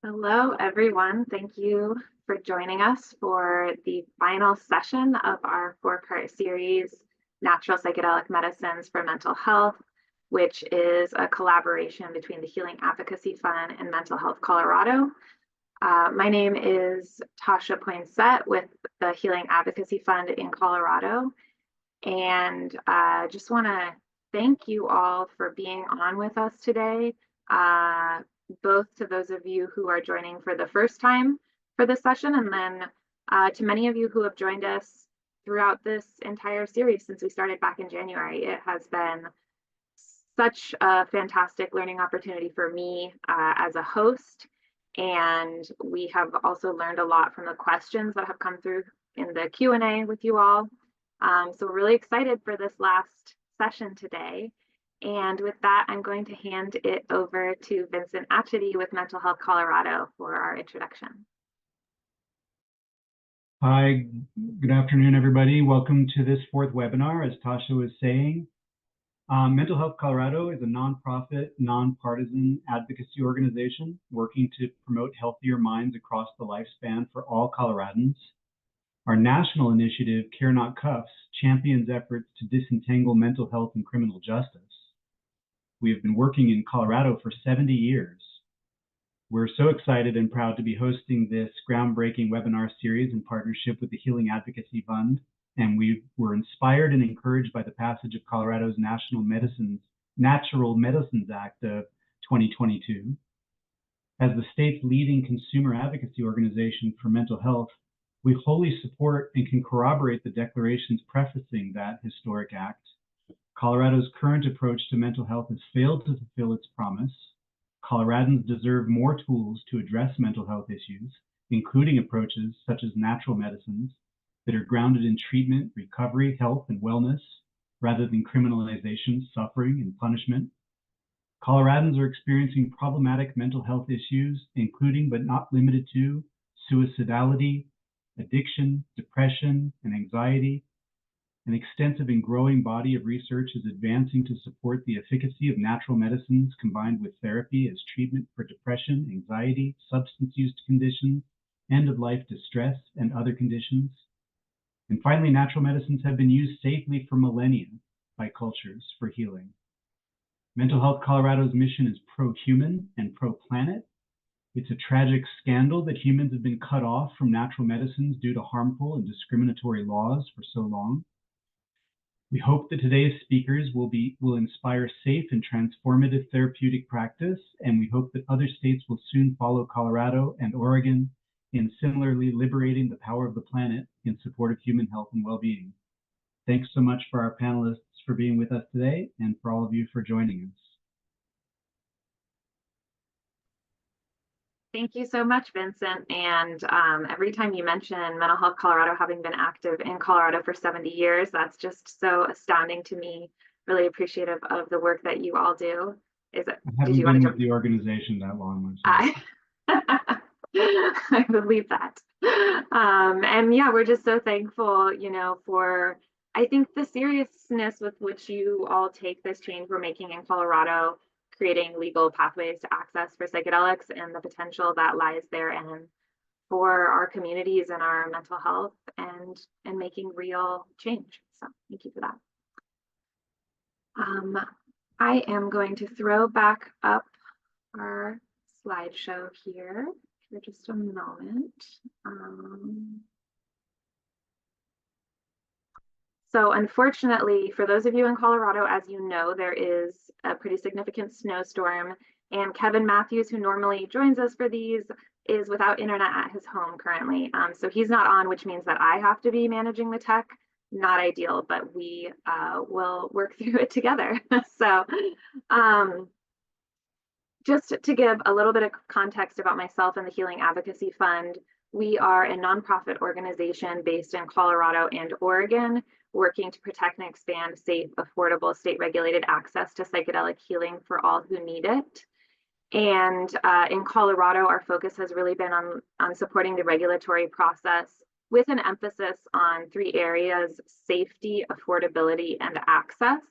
Hello, everyone. Thank you for joining us for the final session of our four-part series, Natural Psychedelic Medicines for Mental Health, which is a collaboration between the Healing Advocacy Fund and Mental Health Colorado. My name is Tasha Poinsett with the Healing Advocacy Fund in Colorado. And just want to thank you all for being on with us today. Both to those of you who are joining for the first time for this session, and then to many of you who have joined us throughout this entire series since we started back in January. It has been such a fantastic learning opportunity for me as a host, and we have also learned a lot from the questions that have come through in the Q&A with you all. So we're really excited for this last session today. And with that, I'm going to hand it over to Vincent Atchity with Mental Health Colorado for our introduction. Hi, good afternoon, everybody. Welcome to this fourth webinar. As Tasha was saying, Mental Health Colorado is a nonprofit, nonpartisan advocacy organization working to promote healthier minds across the lifespan for all Coloradans. Our national initiative, Care Not Cuffs, champions efforts to disentangle mental health and criminal justice. We have been working in Colorado for 70 years. We're so excited and proud to be hosting this groundbreaking webinar series in partnership with the Healing Advocacy Fund, and we were inspired and encouraged by the passage of Colorado's Natural Medicines Act of 2022. As the state's leading consumer advocacy organization for mental health, we wholly support and can corroborate the declarations prefacing that historic act. Colorado's current approach to mental health has failed to fulfill its promise. Coloradans deserve more tools to address mental health issues, including approaches such as natural medicines that are grounded in treatment, recovery, health, and wellness, rather than criminalization, suffering, and punishment. Coloradans are experiencing problematic mental health issues, including but not limited to suicidality, addiction, depression, and anxiety. An extensive and growing body of research is advancing to support the efficacy of natural medicines combined with therapy as treatment for depression, anxiety, substance use conditions, end-of-life distress, and other conditions. And finally, natural medicines have been used safely for millennia by cultures for healing. Mental Health Colorado's mission is pro-human and pro-planet. It's a tragic scandal that humans have been cut off from natural medicines due to harmful and discriminatory laws for so long. We hope that today's speakers will inspire safe and transformative therapeutic practice, and we hope that other states will soon follow Colorado and Oregon in similarly liberating the power of the planet in support of human health and well-being. Thanks so much for our panelists for being with us today and for all of you for joining us. Thank you so much, Vincent. And every time you mention Mental Health Colorado having been active in Colorado for 70 years, that's just so astounding to me. Really appreciative of the work that you all do. I haven't been with the organization that long. I believe that. And yeah, we're just so thankful, for, I think, the seriousness with which you all take this change we're making in Colorado, creating legal pathways to access for psychedelics and the potential that lies therein for our communities and our mental health and making real change. So thank you for that. I am going to throw back up our slideshow here for just a moment. So unfortunately, for those of you in Colorado, as you know, there is a pretty significant snowstorm, and Kevin Matthews, who normally joins us for these, is without internet at his home currently. So he's not on, which means that I have to be managing the tech. Not ideal, but we will work through it together. So just to give a little bit of context about myself and the Healing Advocacy Fund, we are a nonprofit organization based in Colorado and Oregon, working to protect and expand safe, affordable, state-regulated access to psychedelic healing for all who need it. And in Colorado, our focus has really been on supporting the regulatory process with an emphasis on three areas: safety, affordability, and access.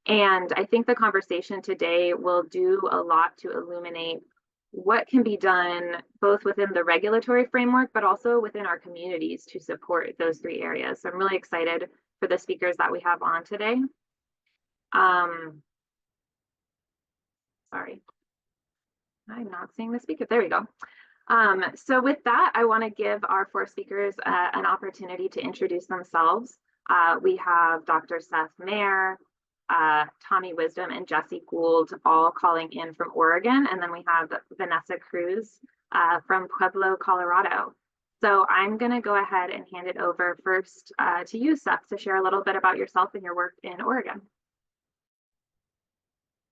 And I think the conversation today will do a lot to illuminate what can be done both within the regulatory framework, but also within our communities to support those three areas. So I'm really excited for the speakers that we have on today. Sorry, I'm not seeing the speaker. There we go. So with that, I want to give our four speakers an opportunity to introduce themselves. We have Dr. Seth Mayer, Tommy Wisdom, and Jesse Gould all calling in from Oregon. And then we have Vanessa Cruz from Pueblo, Colorado. So I'm going to go ahead and hand it over first to you, Seth, to share a little bit about yourself and your work in Oregon.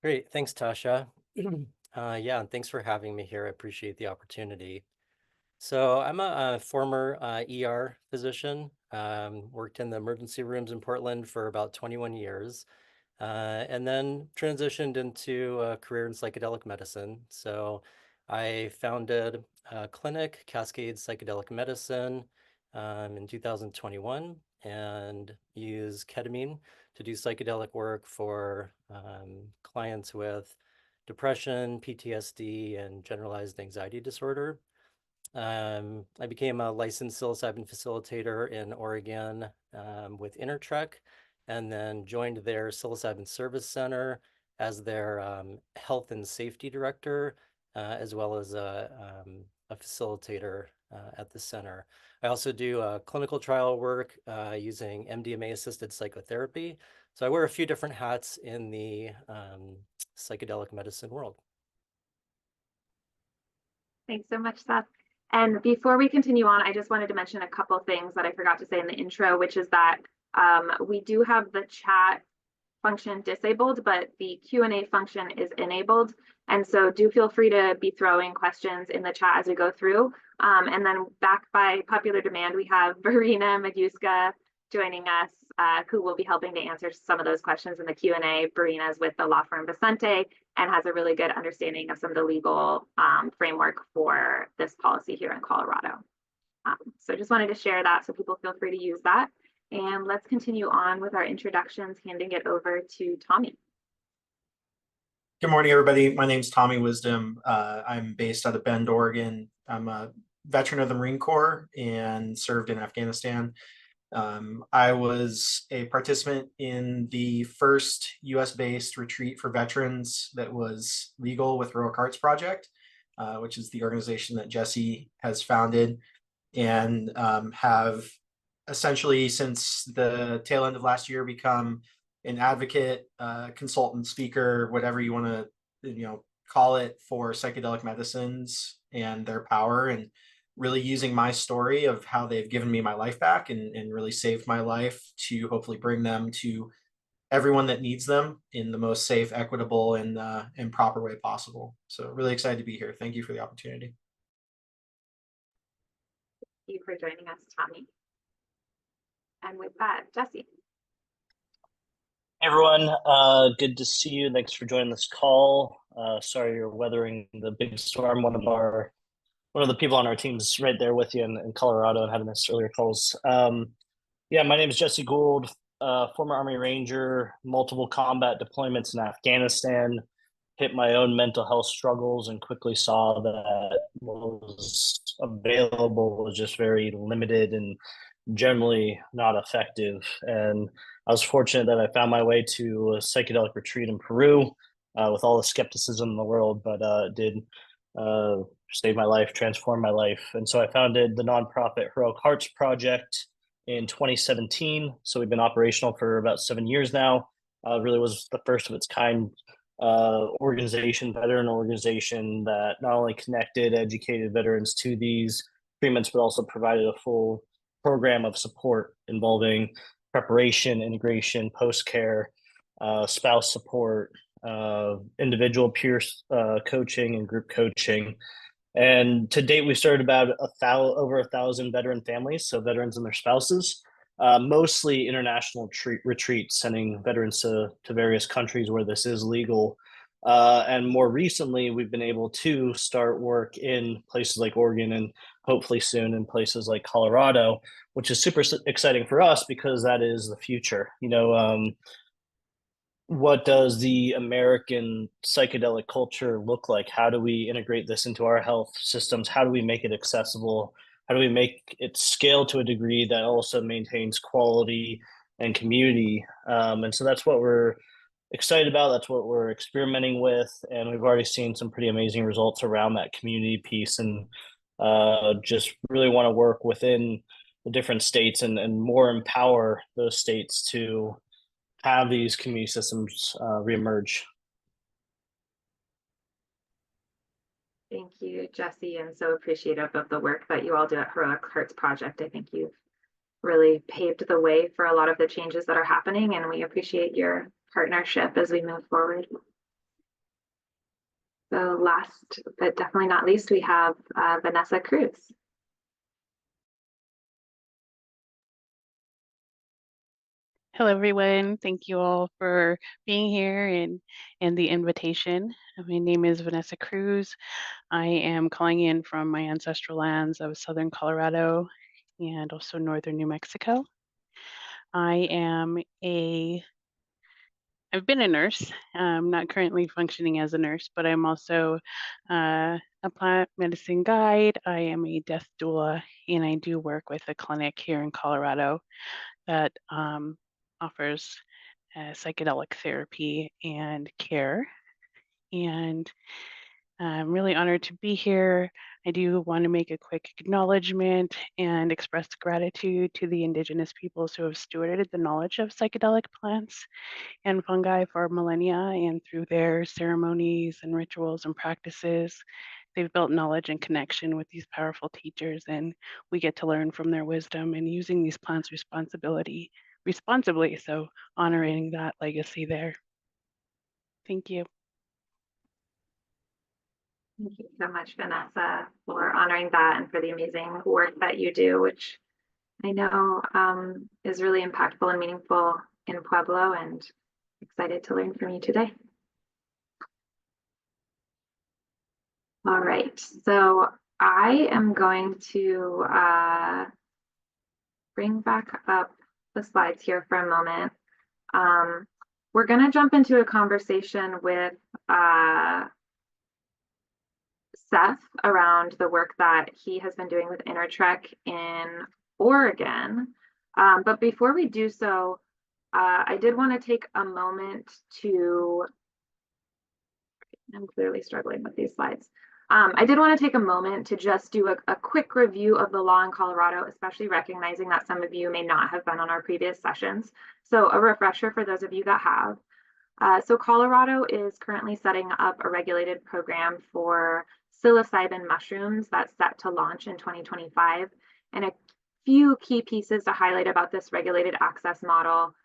Great. Thanks, Tasha. Yeah, and thanks for having me here. I appreciate the opportunity. So I'm a former ER physician, worked in the emergency rooms in Portland for about 21 years, and then transitioned into a career in psychedelic medicine. So I founded a clinic, Cascade Psychedelic Medicine, in 2021, and use ketamine to do psychedelic work for clients with depression, PTSD, and generalized anxiety disorder. I became a licensed psilocybin facilitator in Oregon with Intertrek, and then joined their psilocybin service center as their health and safety director, as well as a facilitator at the center. I also do clinical trial work using MDMA-assisted psychotherapy. So I wear a few different hats in the psychedelic medicine world. Thanks so much, Seth. And before we continue on, I just wanted to mention a couple things that I forgot to say in the intro, which is that we do have the chat function disabled, but the Q&A function is enabled. And so do feel free to be throwing questions in the chat as we go through. And then back by popular demand, we have Verena Maguska joining us, who will be helping to answer some of those questions in the Q&A. Verena is with the law firm Vicente and has a really good understanding of some of the legal framework for this policy here in Colorado. So just wanted to share that, so people feel free to use that. And let's continue on with our introductions, handing it over to Tommy. Good morning, everybody. My name is Tommy Wisdom. I'm based out of Bend, Oregon. I'm a veteran of the Marine Corps and served in Afghanistan. I was a participant in the first US-based retreat for veterans that was legal with Heroic Hearts Project, which is the organization that Jesse has founded, and have essentially since the tail end of last year become an advocate, consultant, speaker, whatever you want to call it, for psychedelic medicines and their power, and really using my story of how they've given me my life back and really saved my life to hopefully bring them to everyone that needs them in the most safe, equitable, and proper way possible. So really excited to be here. Thank you for the opportunity. Thank you for joining us, Tommy. And with that, Jesse. Hey everyone, good to see you. Thanks for joining this call. Sorry you're weathering the big storm. One of the people on our team is right there with you in Colorado and having this earlier calls. Yeah, my name is Jesse Gould, former Army Ranger, multiple combat deployments in Afghanistan, hit my own mental health struggles and quickly saw that what was available was just very limited and generally not effective. And I was fortunate that I found my way to a psychedelic retreat in Peru with all the skepticism in the world, but it did save my life, transform my life. And so I founded the nonprofit Heroic Hearts Project in 2017. So we've been operational for about 7 years now. Really was the first of its kind veteran organization that not only connected, educated veterans to these treatments, but also provided a full program of support involving preparation, integration, post-care, spouse support, individual peer coaching and group coaching. And to date, we've started about over 1,000 veteran families, so veterans and their spouses, mostly international retreats, sending veterans to various countries where this is legal. And more recently, we've been able to start work in places like Oregon and hopefully soon in places like Colorado, which is super exciting for us because that is the future. what does the American psychedelic culture look like? How do we integrate this into our health systems? How do we make it accessible? How do we make it scale to a degree that also maintains quality and community? And so that's what we're excited about. That's what we're experimenting with. And we've already seen some pretty amazing results around that community piece, and just really want to work within the different states and more empower those states to have these community systems reemerge. Thank you, Jesse, and so appreciative of the work that you all do at Heroic Hearts Project. I think you've really paved the way for a lot of the changes that are happening, and we appreciate your partnership as we move forward. So last, but definitely not least, we have Vanessa Cruz. Hello, everyone. Thank you all for being here and the invitation. My name is Vanessa Cruz. I am calling in from my ancestral lands of Southern Colorado and also Northern New Mexico. I've been a nurse. I'm not currently functioning as a nurse, but I'm also a plant medicine guide. I am a death doula, and I do work with a clinic here in Colorado that offers psychedelic therapy and care. And I'm really honored to be here. I do want to make a quick acknowledgement and express gratitude to the Indigenous peoples who have stewarded the knowledge of psychedelic plants and fungi for millennia, and through their ceremonies and rituals and practices, they've built knowledge and connection with these powerful teachers, and we get to learn from their wisdom and using these plants responsibly. So honoring that legacy there. Thank you. Thank you so much, Vanessa, for honoring that and for the amazing work that you do, which I know is really impactful and meaningful in Pueblo, and excited to learn from you today. All right, so I am going to bring back up the slides here for a moment. We're going to jump into a conversation with Seth around the work that he has been doing with InnerTrek in Oregon. But before we do so, I did want to take a moment to, I'm clearly struggling with these slides. I did want to take a moment to just do a quick review of the law in Colorado, especially recognizing that some of you may not have been on our previous sessions. So a refresher for those of you that have. So Colorado is currently setting up a regulated program for psilocybin mushrooms that's set to launch in 2025. And a few key pieces to highlight about this regulated access model.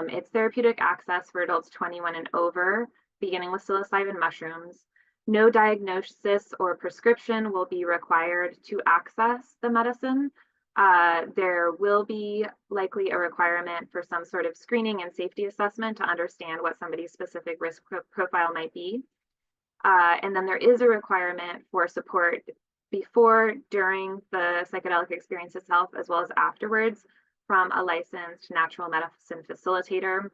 It's therapeutic access for adults 21 and over, beginning with psilocybin mushrooms. No diagnosis or prescription will be required to access the medicine. There will be likely a requirement for some sort of screening and safety assessment to understand what somebody's specific risk profile might be. And then there is a requirement for support before, during the psychedelic experience itself, as well as afterwards, from a licensed natural medicine facilitator.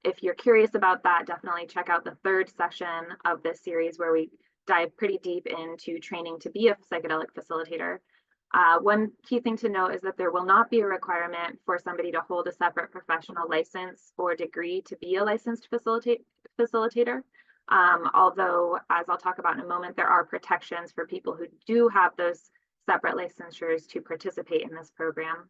If you're curious about that, definitely check out the third session of this series where we dive pretty deep into training to be a psychedelic facilitator. One key thing to note is that there will not be a requirement for somebody to hold a separate professional license or degree to be a licensed facilitator. Although, as I'll talk about in a moment, there are protections for people who do have those separate licensures to participate in this program.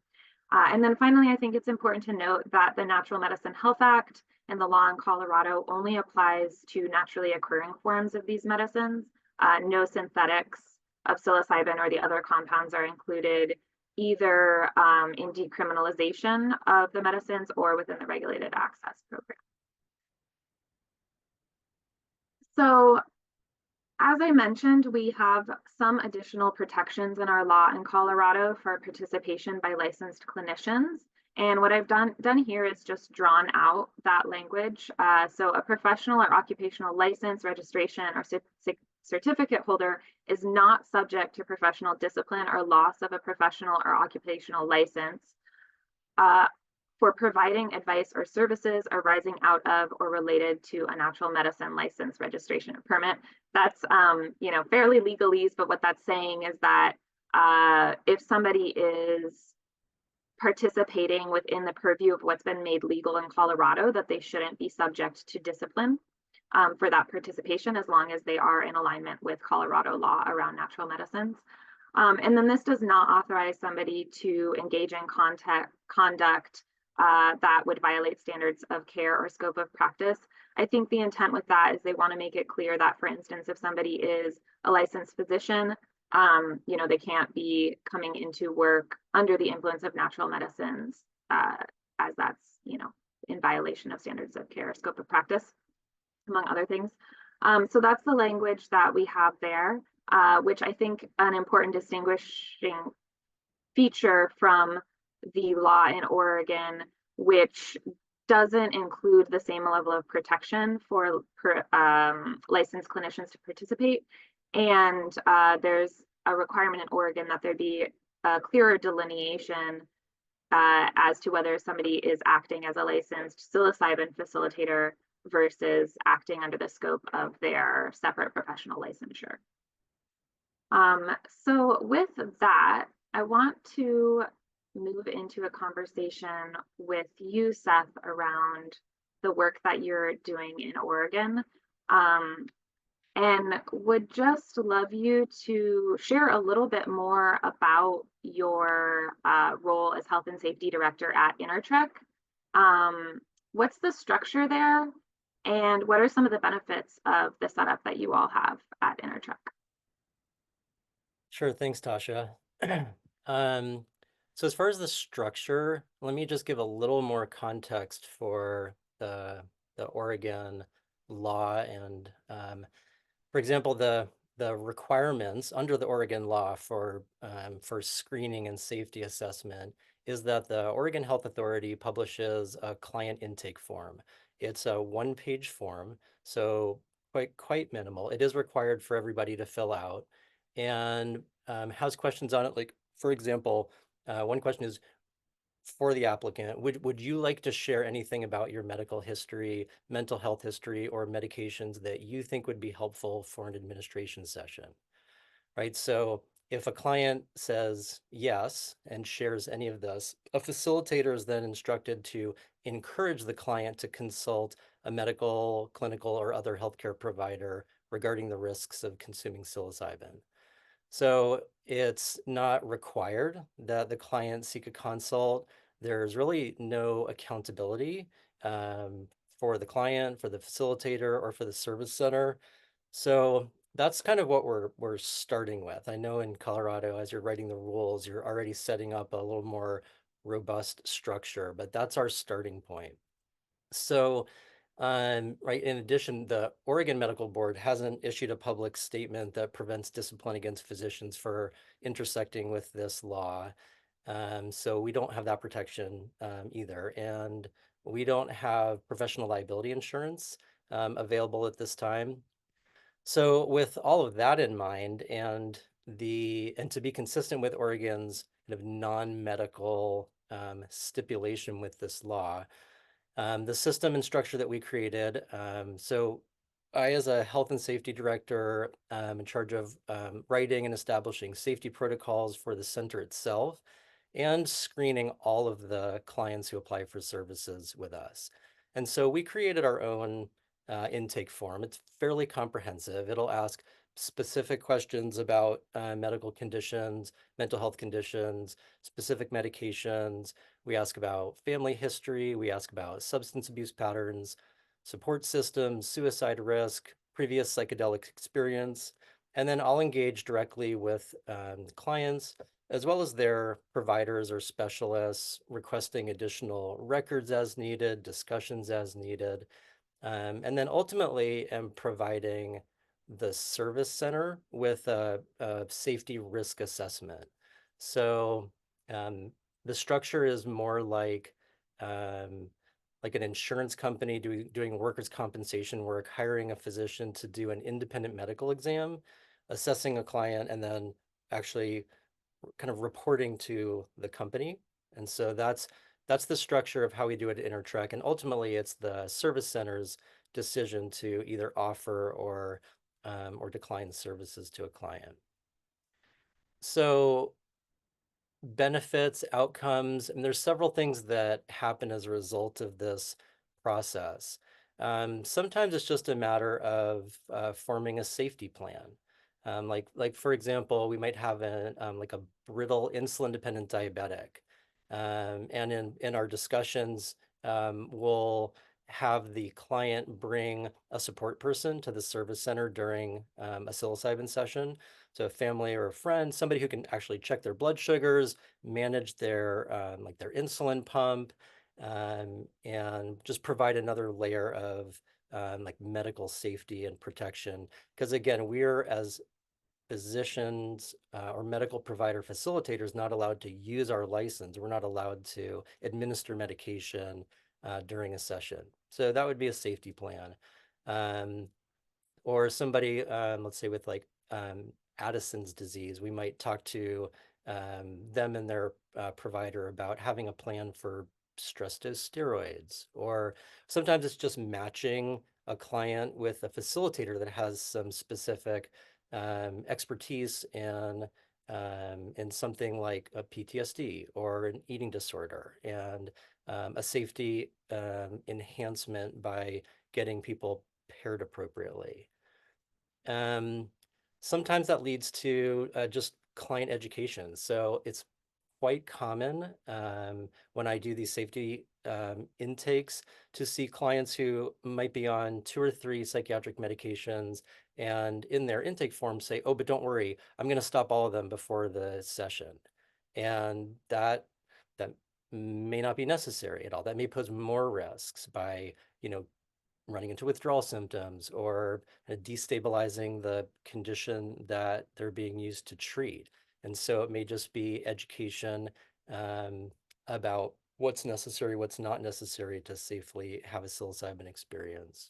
And then finally, I think it's important to note that the Natural Medicine Health Act and the law in Colorado only applies to naturally occurring forms of these medicines. No synthetics of psilocybin or the other compounds are included either in decriminalization of the medicines or within the regulated access program. So, as I mentioned, we have some additional protections in our law in Colorado for participation by licensed clinicians. And what I've done here is just drawn out that language. So a professional or occupational license, registration, or certificate holder is not subject to professional discipline or loss of a professional or occupational license for providing advice or services arising out of or related to a natural medicine license, registration, or permit. That's fairly legalese, but what that's saying is that if somebody is participating within the purview of what's been made legal in Colorado, that they shouldn't be subject to discipline for that participation, as long as they are in alignment with Colorado law around natural medicines. And then this does not authorize somebody to engage in conduct that would violate standards of care or scope of practice. I think the intent with that is they want to make it clear that, for instance, if somebody is a licensed physician, they can't be coming into work under the influence of natural medicines, as that's, in violation of standards of care or scope of practice, among other things. So that's the language that we have there, which I think an important distinguishing feature from the law in Oregon, which doesn't include the same level of protection for licensed clinicians to participate. And there's a requirement in Oregon that there be a clearer delineation as to whether somebody is acting as a licensed psilocybin facilitator versus acting under the scope of their separate professional licensure. So with that, I want to move into a conversation with you, Seth, around the work that you're doing in Oregon. And would just love you to share a little bit more about your role as Health and Safety Director at Integrative. What's the structure there? And what are some of the benefits of the setup that you all have at Integrative? Sure, thanks, Tasha. So as far as the structure, let me just give a little more context for the Oregon law and, for example, the requirements under the Oregon law for screening and safety assessment is that the Oregon Health Authority publishes a client intake form. It's a one-page form, so quite minimal. It is required for everybody to fill out, and has questions on it. Like, for example, one question is, for the applicant, would you like to share anything about your medical history, mental health history, or medications that you think would be helpful for an administration session, right? So if a client says yes and shares any of this, a facilitator is then instructed to encourage the client to consult a medical, clinical, or other healthcare provider regarding the risks of consuming psilocybin. So it's not required that the client seek a consult. There's really no accountability for the client, for the facilitator, or for the service center. So that's kind of what we're starting with. I know in Colorado, as you're writing the rules, you're already setting up a little more robust structure, but that's our starting point. So right, in addition, the Oregon Medical Board hasn't issued a public statement that prevents discipline against physicians for intersecting with this law. So we don't have that protection either. And we don't have professional liability insurance available at this time. So with all of that in mind, and to be consistent with Oregon's kind of non-medical stipulation with this law, the system and structure that we created. So I, as a health and safety director, in charge of writing and establishing safety protocols for the center itself and screening all of the clients who apply for services with us. And so we created our own intake form. It's fairly comprehensive. It'll ask specific questions about medical conditions, mental health conditions, specific medications. We ask about family history. We ask about substance abuse patterns, support systems, suicide risk, previous psychedelic experience. And then I'll engage directly with clients as well as their providers or specialists, requesting additional records as needed, discussions as needed. And then ultimately am providing the service center with a safety risk assessment. So the structure is more like an insurance company doing workers' compensation work, hiring a physician to do an independent medical exam, assessing a client, and then actually kind of reporting to the company. And so that's that's the structure of how we do it at Intertrek. And ultimately, it's the service center's decision to either offer or decline services to a client. So benefits, outcomes, and there's several things that happen as a result of this process. Sometimes it's just a matter of forming a safety plan. Like for example, we might have like a brittle insulin-dependent diabetic, and in our discussions, we'll have the client bring a support person to the service center during a psilocybin session. So a family or a friend, somebody who can actually check their blood sugars, manage their like their insulin pump, and just provide another layer of like medical safety and protection. Because again, we're as physicians or medical provider facilitators not allowed to use our license. We're not allowed to administer medication during a session. So that would be a safety plan. Or somebody, let's say with like Addison's disease, we might talk to them and their provider about having a plan for stress dose steroids. Or sometimes it's just matching a client with a facilitator that has some specific expertise in something like a PTSD or an eating disorder, and a safety enhancement by getting people paired appropriately. Sometimes that leads to just client education. So it's quite common when I do these safety intakes to see clients who might be on 2 or 3 psychiatric medications, and in their intake form say, oh, but don't worry, I'm going to stop all of them before the session. And that may not be necessary at all. That may pose more risks by, running into withdrawal symptoms or destabilizing the condition that they're being used to treat. And so it may just be education about what's necessary, what's not necessary to safely have a psilocybin experience.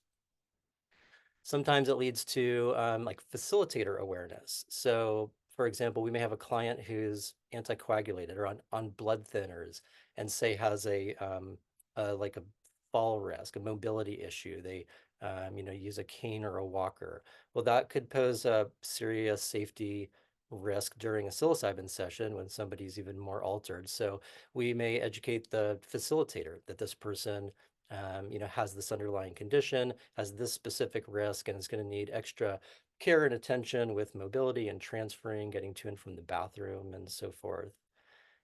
Sometimes it leads to like facilitator awareness. So for example, we may have a client who's anticoagulated or on blood thinners and say has like a fall risk, a mobility issue. They use a cane or a walker. Well, that could pose a serious safety risk during a psilocybin session when somebody's even more altered. So we may educate the facilitator that this person has this underlying condition, has this specific risk, and is going to need extra care and attention with mobility and transferring, getting to and from the bathroom, and so forth.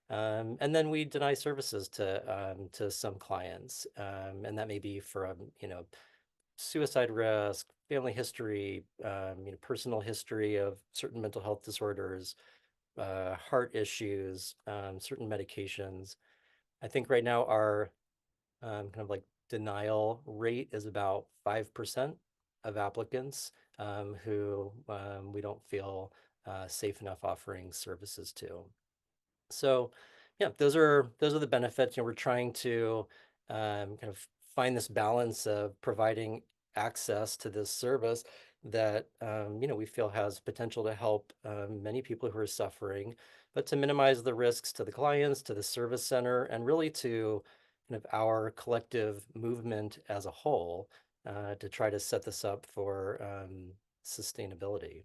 And then we deny services to some clients, and that may be from suicide risk, family history, personal history of certain mental health disorders, heart issues, certain medications. I think right now our kind of like denial rate is about 5% of applicants who we don't feel safe enough offering services to. So yeah, those are the benefits. We're trying to kind of find this balance of providing access to this service that we feel has potential to help many people who are suffering, but to minimize the risks to the clients, to the service center, and really to kind of our collective movement as a whole to try to set this up for sustainability.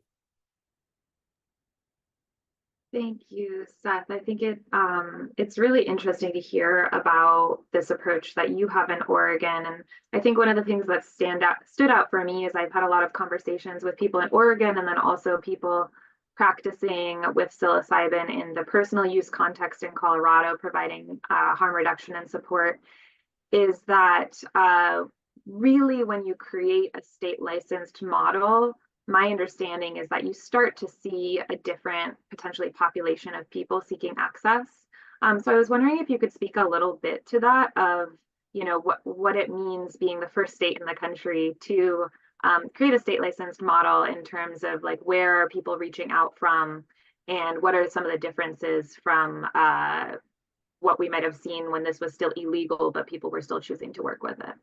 Thank you, Seth. I think it's really interesting to hear about this approach that you have in Oregon. And I think one of the things that stood out for me is I've had a lot of conversations with people in Oregon and then also people practicing with psilocybin in the personal use context in Colorado, providing harm reduction and support, is that really when you create a state licensed model, my understanding is that you start to see a different potentially population of people seeking access. So I was wondering if you could speak a little bit to that of, what it means being the first state in the country to create a state licensed model in terms of like where are people reaching out from and what are some of the differences from what we might have seen when this was still illegal, but people were still choosing to work with it.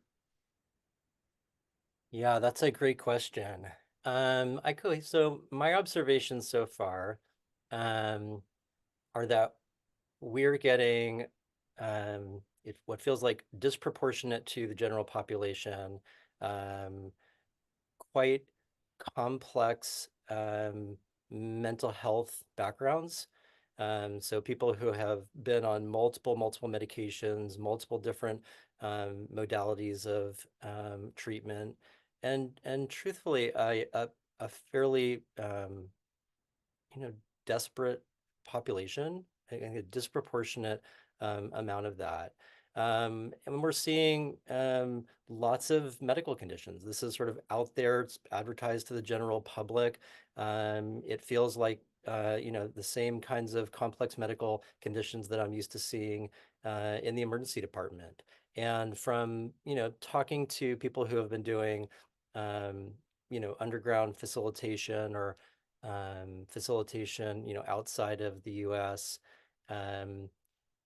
Yeah, that's a great question. So my observations so far are that we're getting what feels like disproportionate to the general population, quite complex mental health backgrounds. So people who have been on multiple medications, multiple different modalities of treatment, and truthfully, a fairly desperate population, a disproportionate amount of that. And we're seeing lots of medical conditions. This is sort of out there, it's advertised to the general public. It feels like the same kinds of complex medical conditions that I'm used to seeing in the emergency department. And from talking to people who have been doing underground facilitation or facilitation outside of the US,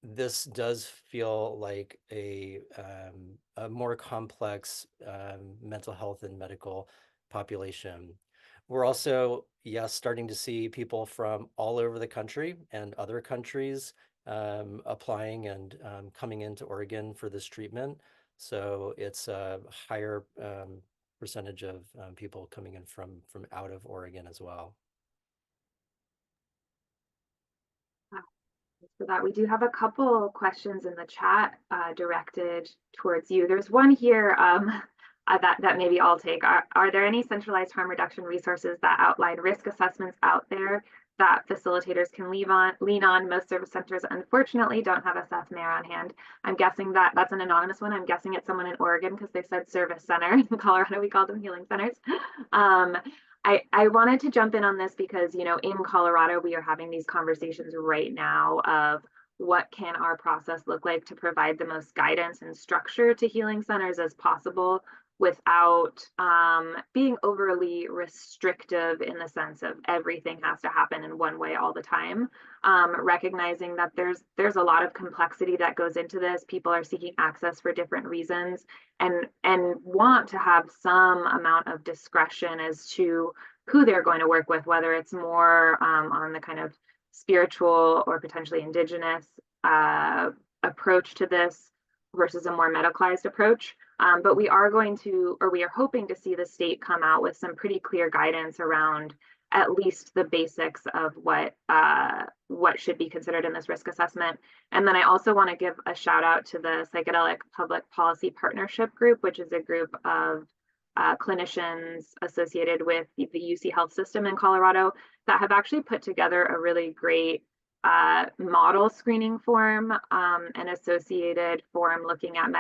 this does feel like a more complex mental health and medical population. We're also, yes, starting to see people from all over the country and other countries applying and coming into Oregon for this treatment. So it's a higher percentage of people coming in from out of Oregon as well. For that, we do have a couple questions in the chat directed towards you. There's one here that maybe I'll take. Are there any centralized harm reduction resources that outline risk assessments out there that facilitators can lean on? Most service centers, unfortunately, don't have a Seth Mayer on hand. I'm guessing that's an anonymous one. I'm guessing it's someone in Oregon because they said service center. In Colorado, we call them healing centers. I wanted to jump in on this because, in Colorado, we are having these conversations right now of what can our process look like to provide the most guidance and structure to healing centers as possible without being overly restrictive in the sense of everything has to happen in one way all the time. Recognizing that there's a lot of complexity that goes into this. People are seeking access for different reasons and want to have some amount of discretion as to who they're going to work with, whether it's more on the kind of spiritual or potentially indigenous approach to this versus a more medicalized approach. But we are hoping to see the state come out with some pretty clear guidance around at least the basics of what should be considered in this risk assessment. And then I also want to give a shout out to the Psychedelic Public Policy Partnership Group, which is a group of clinicians associated with the UC Health System in Colorado that have actually put together a really great model screening form and associated form looking at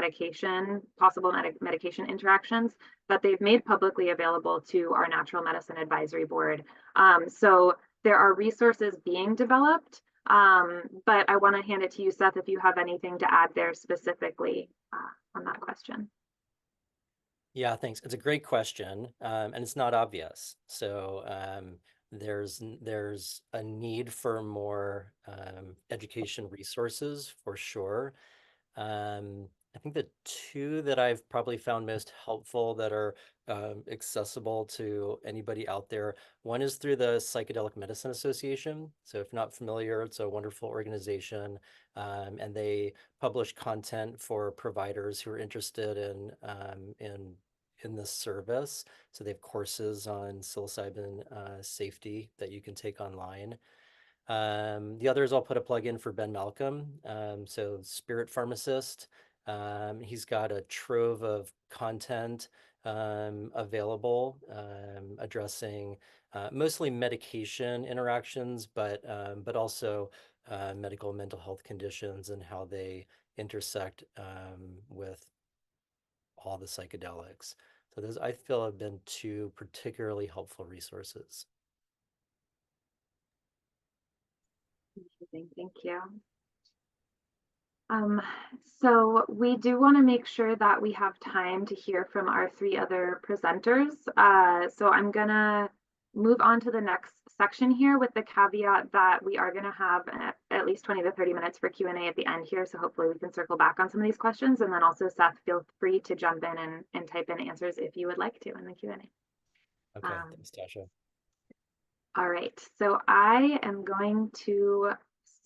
possible medication interactions that they've made publicly available to our Natural Medicine Advisory Board. So there are resources being developed, but I want to hand it to you, Seth, if you have anything to add there specifically on that question. Yeah, thanks. It's a great question, and it's not obvious. So there's a need for more education resources for sure. I think the two that I've probably found most helpful that are accessible to anybody out there, one is through the Psychedelic Medicine Association. So if not familiar, it's a wonderful organization, and they publish content for providers who are interested in this service. So they have courses on psilocybin safety that you can take online. The others, I'll put a plug in for Ben Malcolm. So Spirit Pharmacist. He's got a trove of content available addressing mostly medication interactions, but also medical and mental health conditions and how they intersect with all the psychedelics. So those, I feel, have been two particularly helpful resources. Thank you. So we do want to make sure that we have time to hear from our three other presenters. So I'm gonna move on to the next section here with the caveat that we are gonna have at least 20 to 30 minutes for Q&A at the end here. So hopefully we can circle back on some of these questions. And then also, Seth, feel free to jump in and type in answers if you would like to in the Q&A. Okay, thanks, Tasha. All right, so I am going to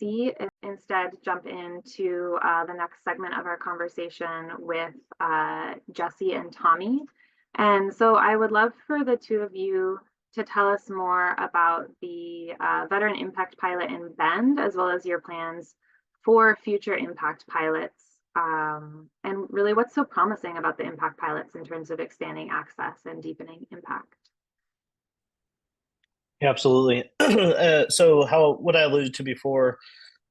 see instead jump into the next segment of our conversation with Jesse and Tommy. And so I would love for the two of you to tell us more about the Veteran Impact Pilot in Bend, as well as your plans for future impact pilots. And really what's so promising about the impact pilots in terms of expanding access and deepening impact? Yeah, absolutely. So what I alluded to before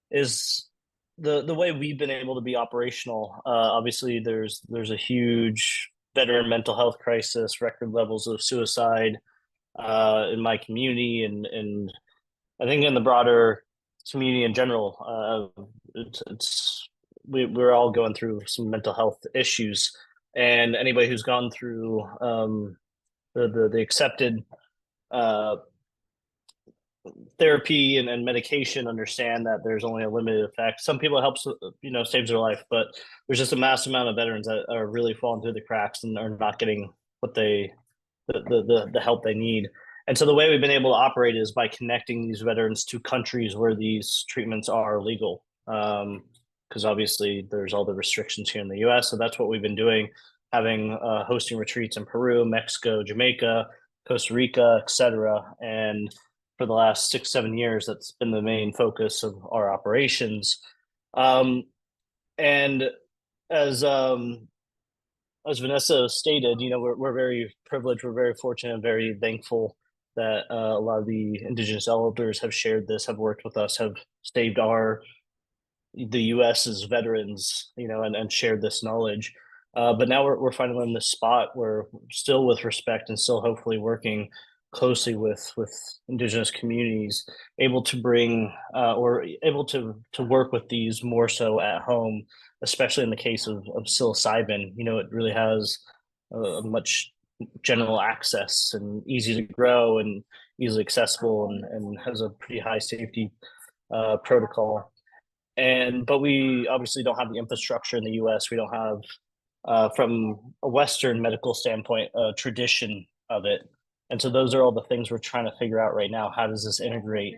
is the way we've been able to be operational. Obviously, there's a huge veteran mental health crisis, record levels of suicide in my community, and I think in the broader community in general. We're all going through some mental health issues, and anybody who's gone through the accepted therapy and medication understand that there's only a limited effect. Some people it helps, saves their life, but there's just a massive amount of veterans that are really falling through the cracks and are not getting what the help they need. And so the way we've been able to operate is by connecting these veterans to countries where these treatments are legal. Because obviously there's all the restrictions here in the US. So that's what we've been doing, having hosting retreats in Peru, Mexico, Jamaica, Costa Rica, etc. And for the last 6-7 years, that's been the main focus of our operations. And as Vanessa stated, we're very privileged, we're very fortunate, and very thankful that a lot of the Indigenous elders have shared this, have worked with us, have saved the US's veterans, and shared this knowledge. But now we're finally in this spot where, still with respect and still hopefully working closely with Indigenous communities, able to bring or able to work with these more so at home, especially in the case of psilocybin. It really has a much general access and easy to grow and easily accessible, and has a pretty high safety protocol. But we obviously don't have the infrastructure in the US. We don't have, from a Western medical standpoint, a tradition of it. And so those are all the things we're trying to figure out right now. How does this integrate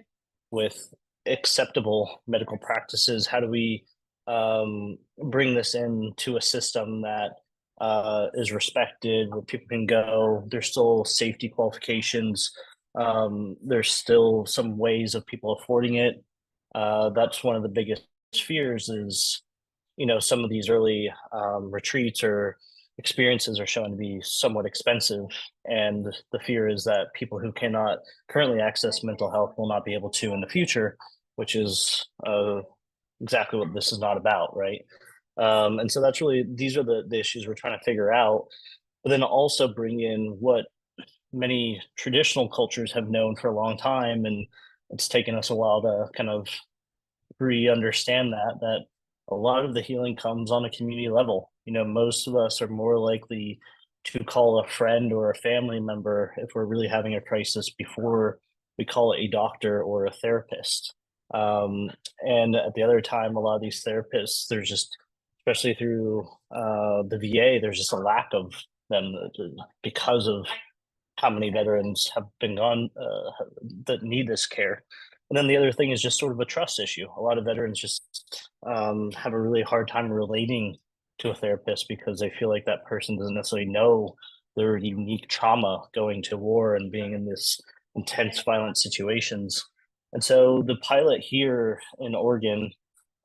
with acceptable medical practices? How do we bring this into a system that is respected, where people can go? There's still safety qualifications. There's still some ways of people affording it. That's one of the biggest fears is, some of these early retreats or experiences are shown to be somewhat expensive. And the fear is that people who cannot currently access mental health will not be able to in the future, which is exactly what this is not about, right? And so these are the issues we're trying to figure out, but then also bring in what many traditional cultures have known for a long time. And it's taken us a while to kind of understand that a lot of the healing comes on a community level. Most of us are more likely to call a friend or a family member if we're really having a crisis before we call a doctor or a therapist. And at the other time, a lot of these therapists, there's just, especially through the VA, there's just a lack of them because of how many veterans have been gone that need this care. And then the other thing is just sort of a trust issue. A lot of veterans just have a really hard time relating to a therapist because they feel like that person doesn't necessarily know their unique trauma going to war and being in this intense violent situations. And so the pilot here in Oregon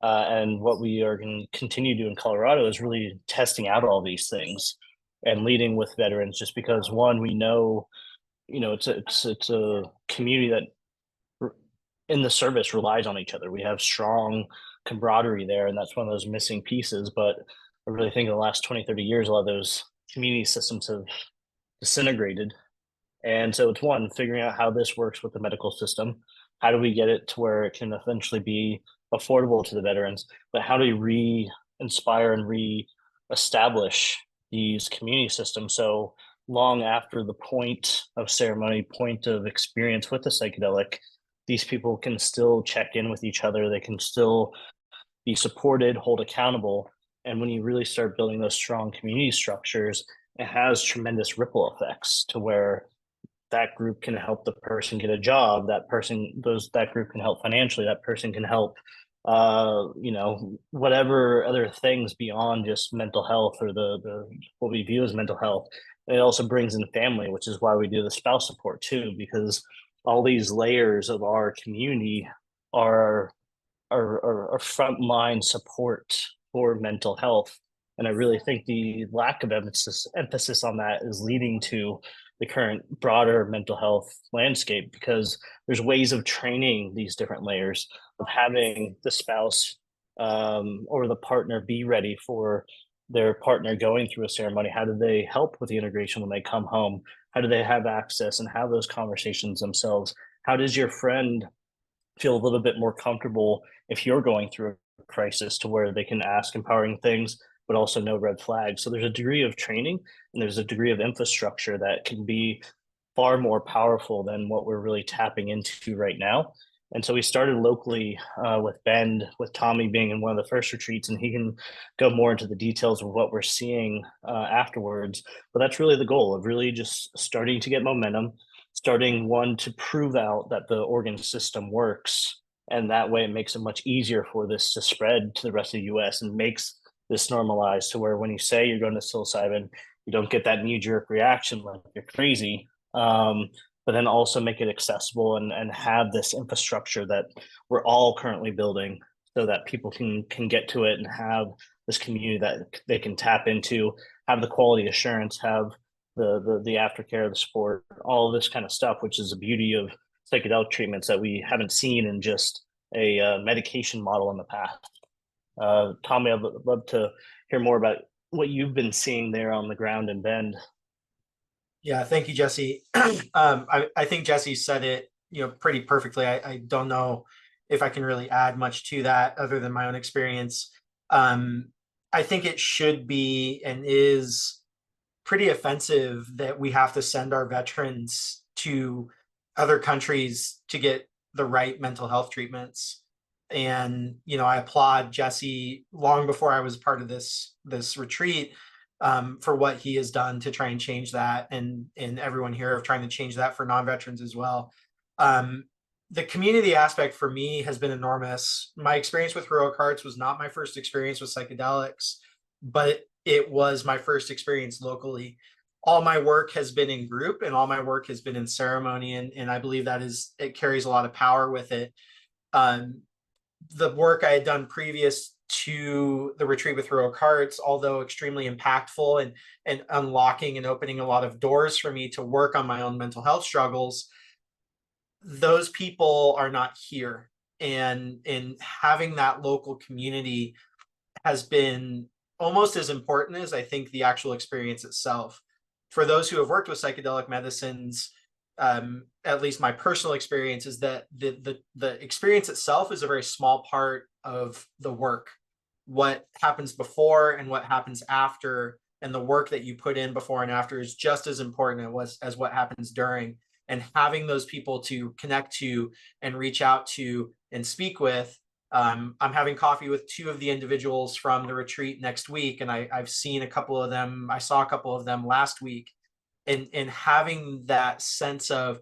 and what we are going to continue to do in Colorado is really testing out all these things and leading with veterans, just because, one, we know, it's a community that in the service relies on each other. We have strong camaraderie there, and that's one of those missing pieces. But I really think in the last 20-30 years, a lot of those community systems have disintegrated. And so it's, one, figuring out how this works with the medical system. How do we get it to where it can eventually be affordable to the veterans? But how do we re-inspire and re-establish these community systems so long after the point of ceremony, point of experience with the psychedelic, these people can still check in with each other. They can still be supported, hold accountable. And when you really start building those strong community structures, it has tremendous ripple effects to where that group can help the person get a job, that group can help financially, that person can help whatever other things beyond just mental health or the what we view as mental health. And it also brings in family, which is why we do the spouse support too, because all these layers of our community are frontline support for mental health. And I really think the lack of emphasis on that is leading to the current broader mental health landscape, because there's ways of training these different layers, of having the spouse or the partner be ready for their partner going through a ceremony. How do they help with the integration when they come home? How do they have access and have those conversations themselves? How does your friend feel a little bit more comfortable if you're going through a crisis, to where they can ask empowering things, but also no red flags? So there's a degree of training and there's a degree of infrastructure that can be far more powerful than what we're really tapping into right now. And so we started locally with Bend, with Tommy being in one of the first retreats, and he can go more into the details of what we're seeing afterwards. But that's really the goal of really just starting to get momentum, starting to prove out that the organ system works. And that way it makes it much easier for this to spread to the rest of the US, and makes this normalized to where when you say you're going to psilocybin, you don't get that knee-jerk reaction like you're crazy. But then also make it accessible and have this infrastructure that we're all currently building, so that people can get to it and have this community that they can tap into, have the quality assurance, have the aftercare, the support, all of this kind of stuff, which is the beauty of psychedelic treatments that we haven't seen in just a medication model in the past. Tommy, I'd love to hear more about what you've been seeing there on the ground in Bend. Yeah, thank you, Jesse. I think Jesse said it, pretty perfectly. I don't know if I can really add much to that other than my own experience. I think it should be and is pretty offensive that we have to send our veterans to other countries to get the right mental health treatments. And, I applaud Jesse long before I was part of this retreat, for what he has done to try and change that, and everyone here of trying to change that for non-veterans as well. The community aspect for me has been enormous. My experience with Heroic Hearts was not my first experience with psychedelics, but it was my first experience locally. All my work has been in group, and all my work has been in ceremony, and I believe it carries a lot of power with it. The work I had done previous to the retreat with Heroic Hearts, although extremely impactful and unlocking and opening a lot of doors for me to work on my own mental health struggles, those people are not here. And having that local community has been almost as important as I think the actual experience itself. For those who have worked with psychedelic medicines, at least my personal experience is that the experience itself is a very small part of the work. What happens before and what happens after, and the work that you put in before and after, is just as important as what happens during. And having those people to connect to and reach out to and speak with. I'm having coffee with two of the individuals from the retreat next week, and I've seen a couple of them. I saw a couple of them last week, and having that sense of,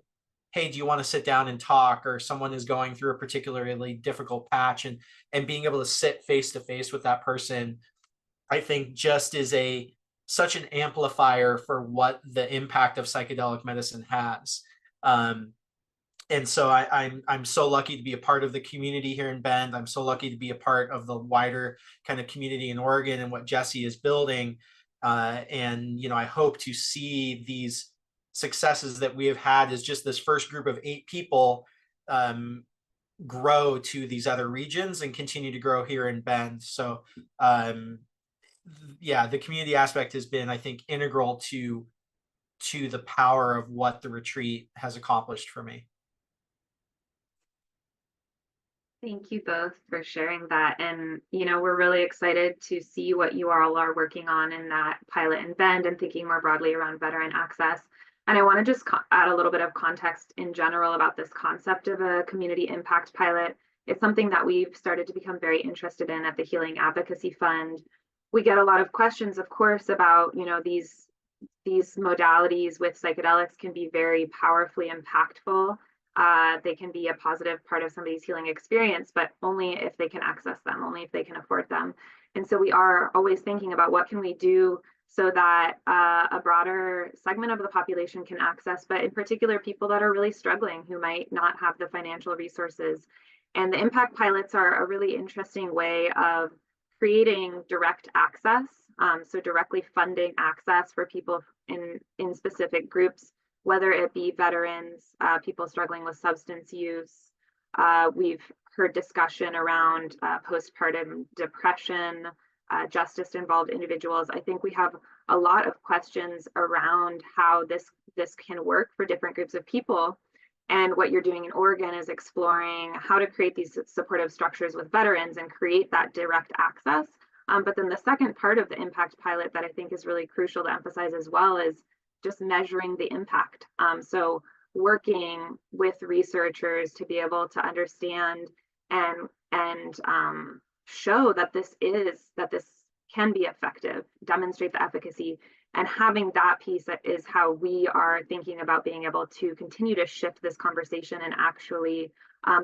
hey, do you want to sit down and talk? Or someone is going through a particularly difficult patch, and being able to sit face to face with that person, I think just is such an amplifier for what the impact of psychedelic medicine has. And so I'm so lucky to be a part of the community here in Bend. I'm so lucky to be a part of the wider kind of community in Oregon and what Jesse is building. And I hope to see these successes that we have had as just this first group of 8 people grow to these other regions and continue to grow here in Bend. So yeah, the community aspect has been, I think, integral to the power of what the retreat has accomplished for me. Thank you both for sharing that. And, we're really excited to see what you all are working on in that pilot in Bend, and thinking more broadly around veteran access. And I want to just add a little bit of context in general about this concept of a community impact pilot. It's something that we've started to become very interested in at the Healing Advocacy Fund. We get a lot of questions, of course, about, these these modalities with psychedelics can be very powerfully impactful. They can be a positive part of somebody's healing experience, but only if they can access them, only if they can afford them. And so we are always thinking about what can we do so that a broader segment of the population can access, but in particular, people that are really struggling who might not have the financial resources. And the impact pilots are a really interesting way of creating direct access, so directly funding access for people in specific groups, whether it be veterans, people struggling with substance use. We've heard discussion around postpartum depression, justice-involved individuals. I think we have a lot of questions around how this can work for different groups of people. And what you're doing in Oregon is exploring how to create these supportive structures with veterans and create that direct access. But then the second part of the impact pilot that I think is really crucial to emphasize as well is just measuring the impact. So working with researchers to be able to understand and show that this can be effective, demonstrate the efficacy, and having that piece is how we are thinking about being able to continue to shift this conversation and actually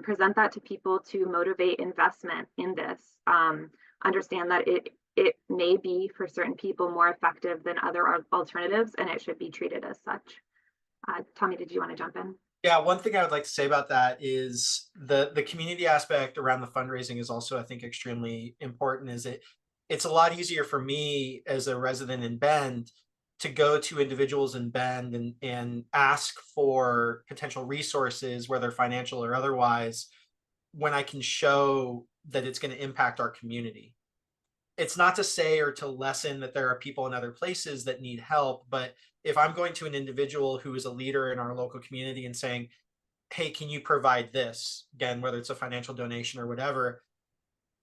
present that to people to motivate investment in this. Understand that it may be for certain people more effective than other alternatives, and it should be treated as such. Tommy, did you want to jump in? Yeah, one thing I would like to say about that is the community aspect around the fundraising is also, I think, extremely important. It's a lot easier for me as a resident in Bend to go to individuals in Bend and ask for potential resources, whether financial or otherwise, when I can show that it's going to impact our community. It's not to say or to lessen that there are people in other places that need help, but if I'm going to an individual who is a leader in our local community and saying, hey, can you provide this? Again, whether it's a financial donation or whatever,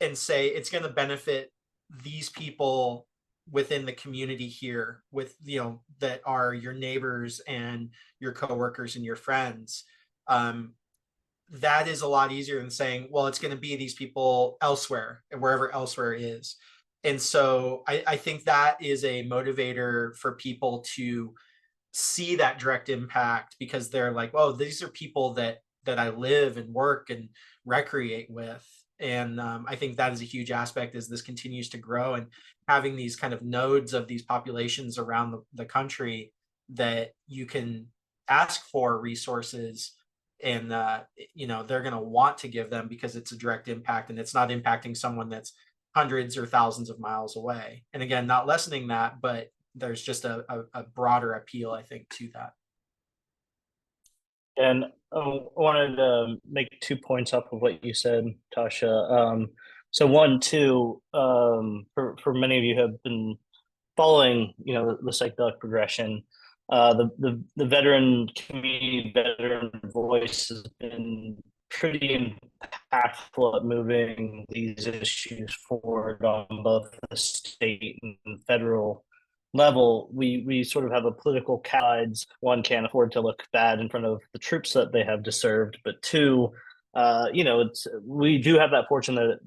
and say it's going to benefit these people within the community here with, that are your neighbors and your coworkers and your friends. That is a lot easier than saying, well, it's going to be these people elsewhere and wherever elsewhere is. And so I think that is a motivator for people to see that direct impact, because they're like, oh, these are people that I live and work and recreate with. And I think that is a huge aspect as this continues to grow, and having these kind of nodes of these populations around the country that you can ask for resources, and they're going to want to give them because it's a direct impact and it's not impacting someone that's hundreds or thousands of miles away. And again, not lessening that, but there's just a broader appeal, I think, to that. And I wanted to make 2 points off of what you said, Tasha. So one, too, for many of you who have been following, the psychedelic progression, the veteran community, veteran voice has been pretty impactful at moving these issues forward on both the state and federal level. We sort of have a political sides. One, can't afford to look bad in front of the troops that they have deserved, but two, we do have that fortune that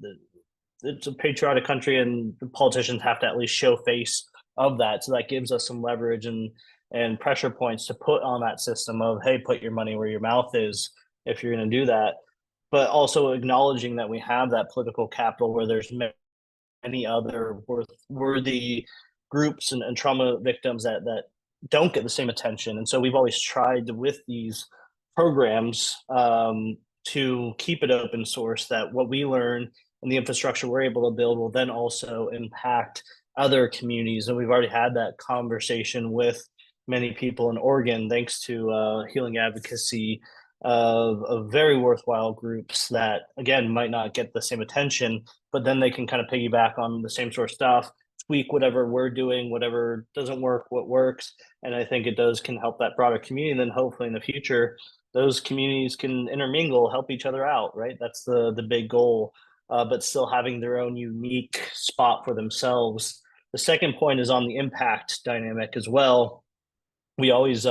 it's a patriotic country, and the politicians have to at least show face of that. So that gives us some leverage and pressure points to put on that system of, hey, put your money where your mouth is if you're going to do that. But also acknowledging that we have that political capital where there's many other worthy groups and trauma victims that don't get the same attention. And so we've always tried with these programs to keep it open source, that what we learn and the infrastructure we're able to build will then also impact other communities. And we've already had that conversation with many people in Oregon, thanks to Healing Advocacy, of very worthwhile groups that, again, might not get the same attention, but then they can kind of piggyback on the same sort of stuff, tweak whatever we're doing, whatever doesn't work, what works. And I think can help that broader community. And then hopefully in the future, those communities can intermingle, help each other out, right? That's the big goal, but still having their own unique spot for themselves. The second point is on the impact dynamic as well. We always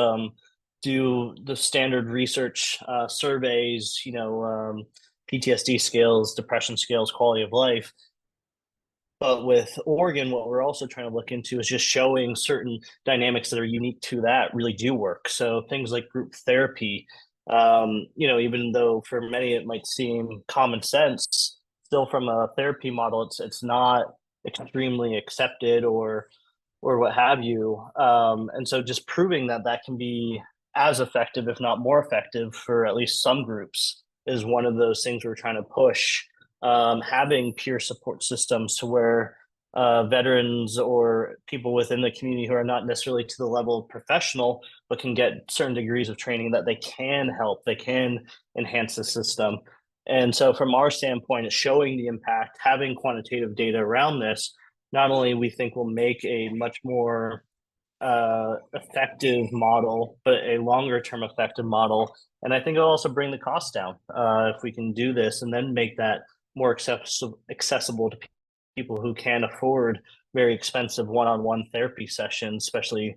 do the standard research surveys, PTSD scales, depression scales, quality of life. But with Oregon, what we're also trying to look into is just showing certain dynamics that are unique to that really do work. So things like group therapy, even though for many it might seem common sense, still from a therapy model, it's not extremely accepted or what have you. And so just proving that that can be as effective, if not more effective, for at least some groups is one of those things we're trying to push. Having peer support systems to where veterans or people within the community who are not necessarily to the level of professional, but can get certain degrees of training that they can help, they can enhance the system. And so from our standpoint, it's showing the impact, having quantitative data around this, not only we think will make a much more effective model, but a longer term effective model. And I think it'll also bring the cost down if we can do this and then make that more accessible to people who can afford very expensive one-on-one therapy sessions, especially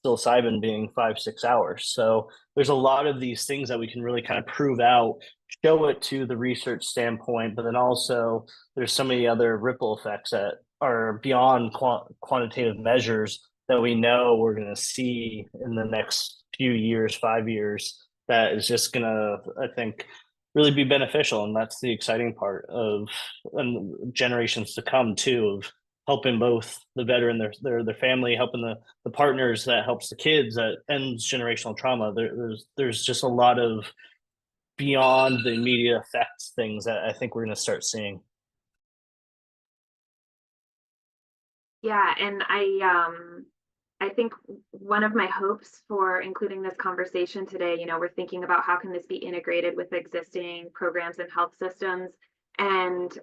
psilocybin being 5-6 hours. So there's a lot of these things that we can really kind of prove out, show it to the research standpoint, but then also there's so many other ripple effects that are beyond quantitative measures that we know we're going to see in the next few years, 5 years, that is just going to, I think, really be beneficial. And that's the exciting part of generations to come too, of helping both the veteran, their family, helping the partners, that helps the kids, that ends generational trauma. There's just a lot of beyond the immediate effects things that I think we're going to start seeing. Yeah, and I think one of my hopes for including this conversation today, we're thinking about how can this be integrated with existing programs and health systems. And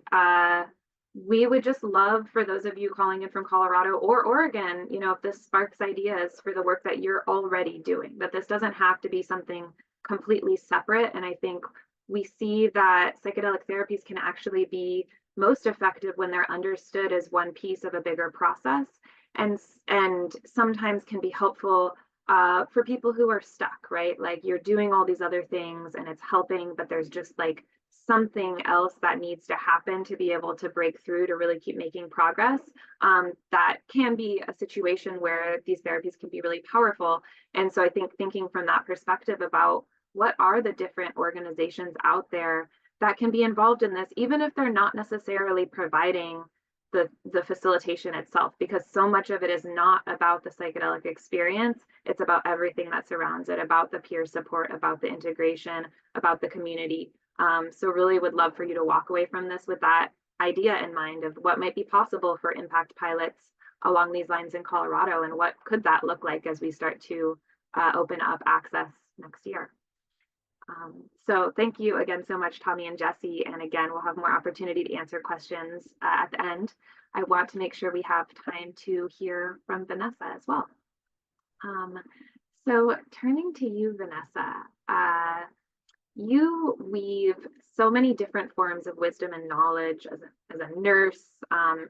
we would just love for those of you calling in from Colorado or Oregon, if this sparks ideas for the work that you're already doing, that this doesn't have to be something completely separate. And I think we see that psychedelic therapies can actually be most effective when they're understood as one piece of a bigger process, and sometimes can be helpful for people who are stuck, right? Like you're doing all these other things and it's helping, but there's just like something else that needs to happen to be able to break through to really keep making progress. That can be a situation where these therapies can be really powerful. And so I think thinking from that perspective about what are the different organizations out there that can be involved in this, even if they're not necessarily providing the facilitation itself, because so much of it is not about the psychedelic experience. It's about everything that surrounds it, about the peer support, about the integration, about the community. So really would love for you to walk away from this with that idea in mind of what might be possible for impact pilots along these lines in Colorado, and what could that look like as we start to open up access next year. So thank you again so much, Tommy and Jesse. And again, we'll have more opportunity to answer questions at the end. I want to make sure we have time to hear from Vanessa as well. So turning to you, Vanessa, you weave so many different forms of wisdom and knowledge as a nurse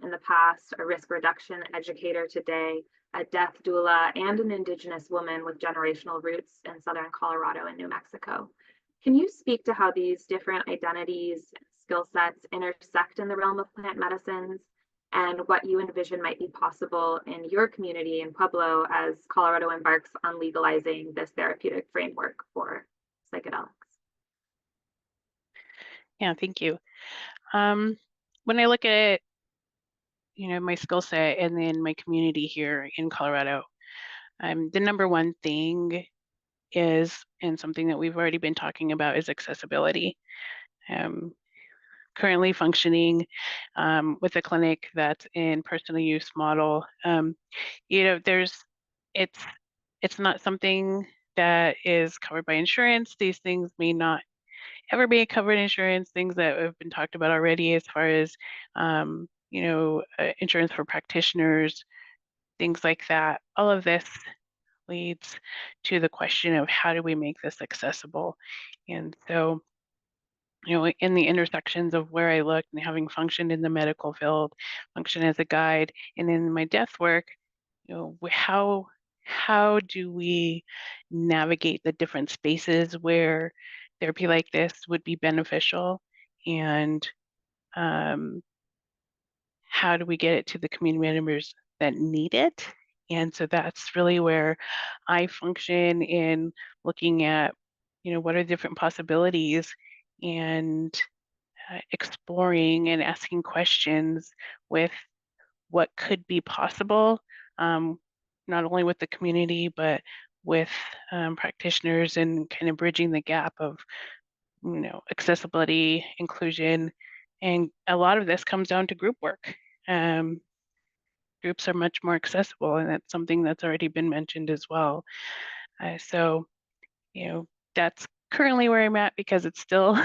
in the past, a risk reduction educator today, a death doula, and an Indigenous woman with generational roots in Southern Colorado and New Mexico. Can you speak to how these different identities, skill sets intersect in the realm of plant medicines, and what you envision might be possible in your community in Pueblo as Colorado embarks on legalizing this therapeutic framework for psychedelics? Yeah, thank you. When I look at my skill set and then my community here in Colorado, the number one thing is, and something that we've already been talking about, is accessibility. Currently functioning with a clinic that's in personal use model, it's not something that is covered by insurance. These things may not ever be covered insurance, things that have been talked about already as far as insurance for practitioners, things like that. All of this leads to the question of how do we make this accessible? And so, in the intersections of where I look and having functioned in the medical field, function as a guide, and in my death work, how do we navigate the different spaces where therapy like this would be beneficial, and how do we get it to the community members that need it? And so that's really where I function in looking at, what are different possibilities and exploring and asking questions with what could be possible, not only with the community, but with practitioners, and kind of bridging the gap of, accessibility, inclusion. And a lot of this comes down to group work. Groups are much more accessible, and that's something that's already been mentioned as well. So, that's currently where I'm at, because it's still,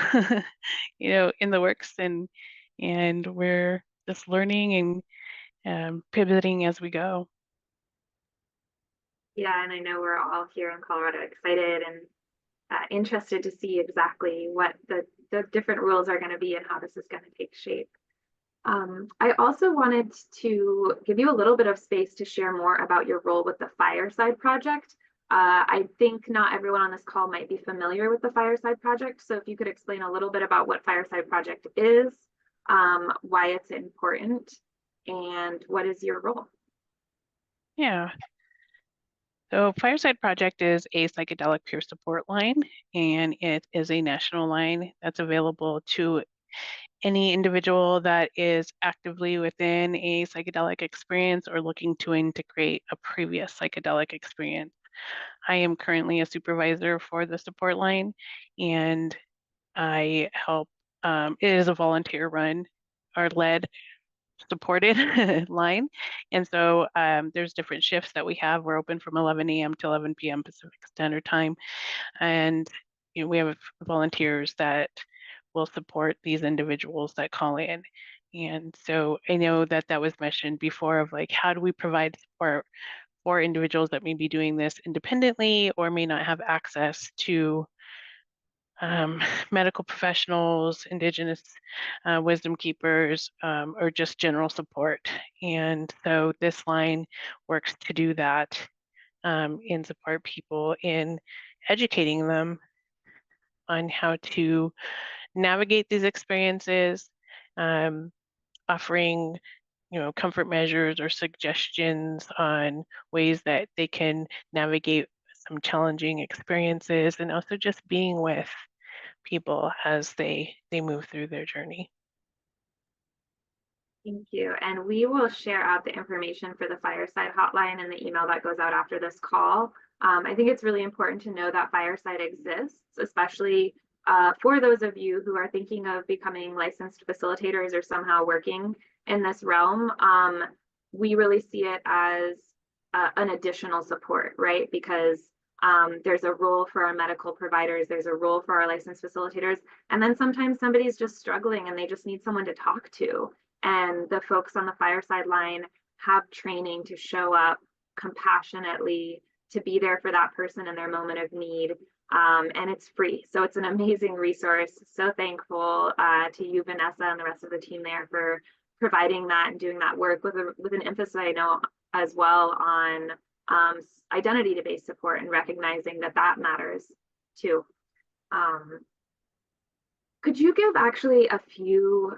in the works, and we're just learning and pivoting as we go. Yeah, and I know we're all here in Colorado excited and interested to see exactly what the different rules are going to be and how this is going to take shape. I also wanted to give you a little bit of space to share more about your role with the Fireside Project. I think not everyone on this call might be familiar with the Fireside Project, so if you could explain a little bit about what Fireside Project is, why it's important, and what is your role? Yeah. So Fireside Project is a psychedelic peer support line, and it is a national line that's available to any individual that is actively within a psychedelic experience or looking to integrate a previous psychedelic experience. I am currently a supervisor for the support line, and I help, it is a volunteer run or led supported line. And so there's different shifts that we have. We're open from 11 a.m. to 11 p.m. Pacific Standard Time. And we have volunteers that will support these individuals that call in. And so I know that that was mentioned before, of like, how do we provide support for individuals that may be doing this independently or may not have access to medical professionals, Indigenous wisdom keepers, or just general support. And so this line works to do that, and support people in educating them on how to navigate these experiences, offering comfort measures or suggestions on ways that they can navigate some challenging experiences, and also just being with people as they move through their journey. Thank you. And we will share out the information for the Fireside hotline in the email that goes out after this call. I think it's really important to know that Fireside exists, especially for those of you who are thinking of becoming licensed facilitators or somehow working in this realm. We really see it as an additional support, right? Because there's a role for our medical providers, there's a role for our licensed facilitators, and then sometimes somebody's just struggling and they just need someone to talk to. And the folks on the Fireside line have training to show up compassionately, to be there for that person in their moment of need. And it's free. So it's an amazing resource. So thankful to you, Vanessa, and the rest of the team there for providing that and doing that work with an emphasis, I know, as well on identity-based support and recognizing that that matters too. Could you give actually a few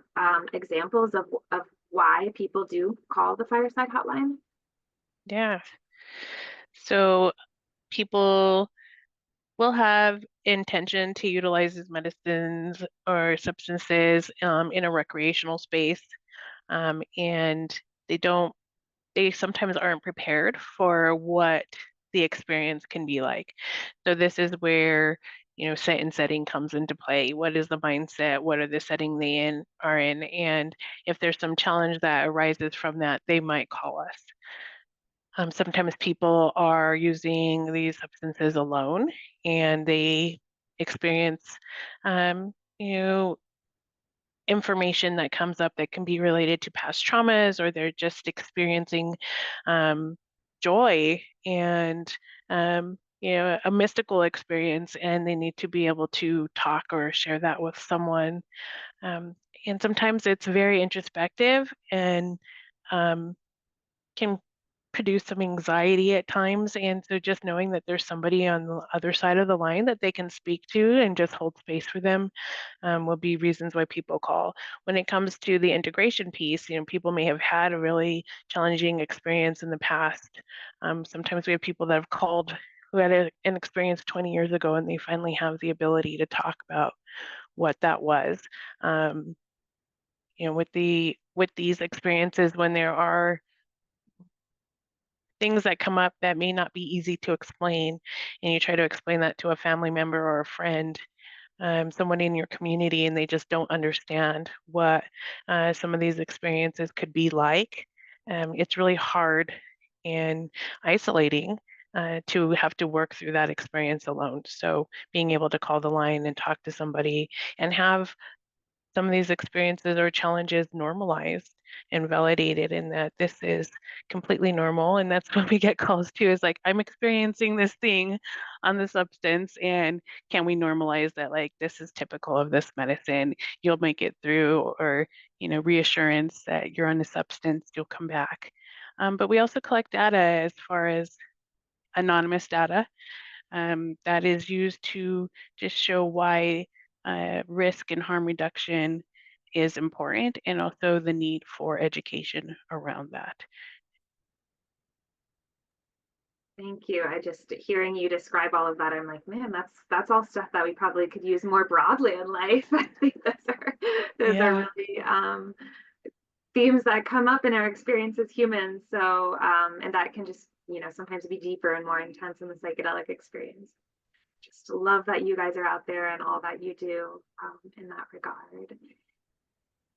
examples of why people do call the Fireside hotline? Yeah. So people will have intention to utilize these medicines or substances in a recreational space, and they sometimes aren't prepared for what the experience can be like. So this is where site and setting comes into play. What is the mindset? What are the setting they are in? And if there's some challenge that arises from that, they might call us. Sometimes people are using these substances alone, and they experience, information that comes up that can be related to past traumas, or they're just experiencing joy and a mystical experience, and they need to be able to talk or share that with someone. And sometimes it's very introspective and can produce some anxiety at times. And so just knowing that there's somebody on the other side of the line that they can speak to and just hold space for them will be reasons why people call. When it comes to the integration piece, people may have had a really challenging experience in the past. Sometimes we have people that have called who had an experience 20 years ago, and they finally have the ability to talk about what that was. With these experiences, when there are things that come up that may not be easy to explain, and you try to explain that to a family member or a friend, someone in your community, and they just don't understand what some of these experiences could be like, it's really hard and isolating to have to work through that experience alone. So being able to call the line and talk to somebody and have some of these experiences or challenges normalized and validated, in that this is completely normal. And that's when we get calls too, is like, I'm experiencing this thing on the substance, and can we normalize that, like, this is typical of this medicine, you'll make it through, or reassurance that you're on the substance, you'll come back. But we also collect data as far as anonymous data that is used to just show why risk and harm reduction is important, and also the need for education around that. Thank you. I just, hearing you describe all of that, I'm like, man, that's all stuff that we probably could use more broadly in life. I think those are really themes that come up in our experience as humans. So, and that can just, sometimes be deeper and more intense in the psychedelic experience. Just love that you guys are out there and all that you do in that regard.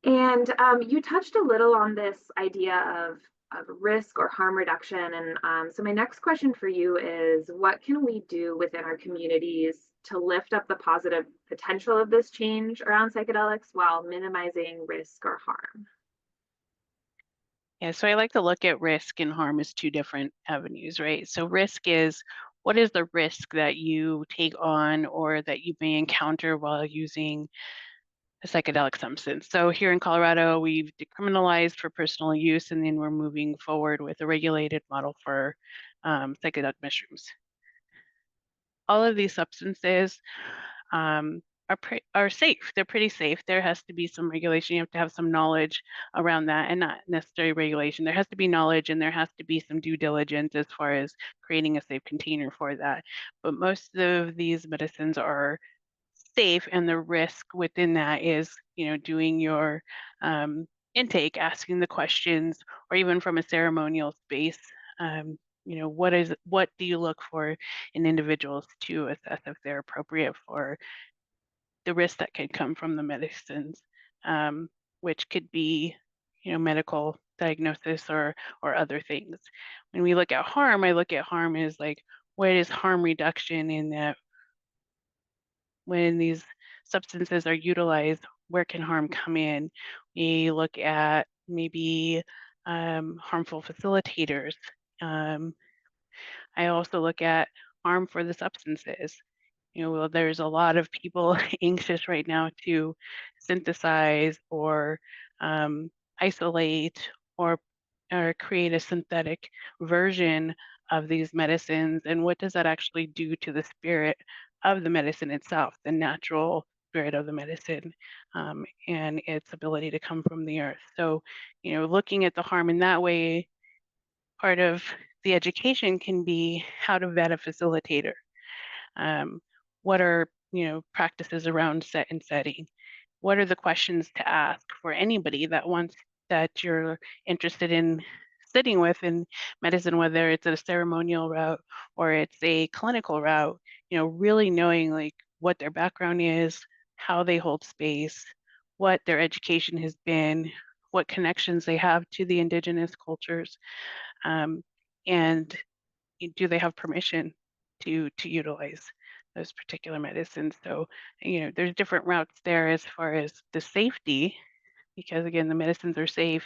And you touched a little on this idea of risk or harm reduction. And so my next question for you is, what can we do within our communities to lift up the positive potential of this change around psychedelics while minimizing risk or harm? Yeah, so I like to look at risk and harm as two different avenues, right? So risk is, what is the risk that you take on or that you may encounter while using a psychedelic substance? So here in Colorado, we've decriminalized for personal use, and then we're moving forward with a regulated model for psychedelic mushrooms. All of these substances are safe. They're pretty safe. There has to be some regulation. You have to have some knowledge around that, and not necessarily regulation. There has to be knowledge, and there has to be some due diligence as far as creating a safe container for that. But most of these medicines are safe, and the risk within that is, doing your intake, asking the questions, or even from a ceremonial space. What do you look for in individuals to assess if they're appropriate for the risk that could come from the medicines, which could be, medical diagnosis or other things. When we look at harm, I look at harm as like, what is harm reduction in that when these substances are utilized, where can harm come in? We look at maybe harmful facilitators. I also look at harm for the substances. There's a lot of people anxious right now to synthesize or isolate or create a synthetic version of these medicines. And what does that actually do to the spirit of the medicine itself, the natural spirit of the medicine, and its ability to come from the earth? So, looking at the harm in that way, part of the education can be how to vet a facilitator. What are practices around set and setting? What are the questions to ask for anybody that you're interested in sitting with in medicine, whether it's a ceremonial route or it's a clinical route? Really knowing like what their background is, how they hold space, what their education has been, what connections they have to the indigenous cultures, and do they have permission to utilize those particular medicines? So, there's different routes there as far as the safety, because again, the medicines are safe,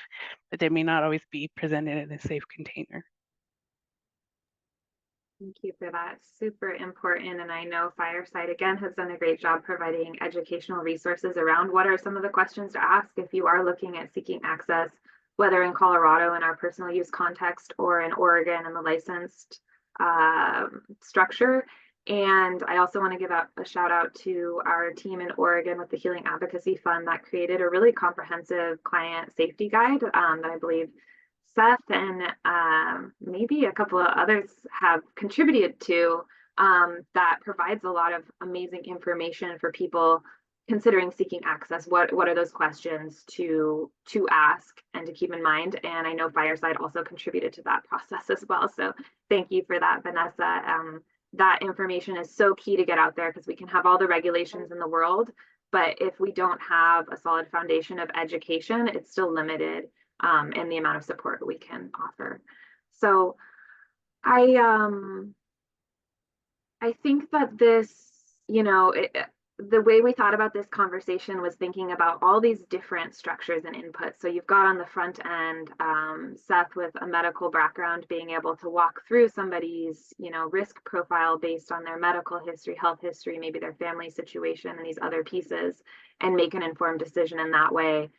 but they may not always be presented in a safe container. Thank you for that. Super important. And I know Fireside again has done a great job providing educational resources around what are some of the questions to ask if you are looking at seeking access whether in Colorado in our personal use context or in Oregon in the licensed structure. And I also want to give out a shout out to our team in Oregon with the Healing Advocacy Fund that created a really comprehensive client safety guide that I believe Seth and maybe a couple of others have contributed to, that provides a lot of amazing information for people considering seeking access. What are those questions to ask and to keep in mind? And I know Fireside also contributed to that process as well. So thank you for that, Vanessa. That information is so key to get out there because we can have all the regulations in the world, but if we don't have a solid foundation of education, it's still limited in the amount of support we can offer. So I think that this, the way we thought about this conversation was thinking about all these different structures and inputs. So you've got on the front end, Seth with a medical background, being able to walk through somebody's, risk profile based on their medical history, health history, maybe their family situation and these other pieces, and make an informed decision in that way.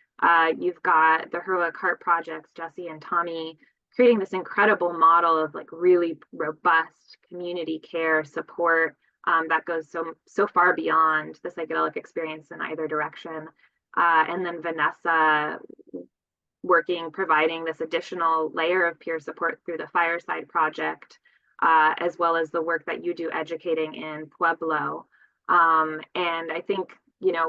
You've got the Heroic Heart Projects, Jesse and Tommy, creating this incredible model of like really robust community care support that goes so far beyond the psychedelic experience in either direction. And then Vanessa providing this additional layer of peer support through the Fireside Project, as well as the work that you do educating in Pueblo. And I think,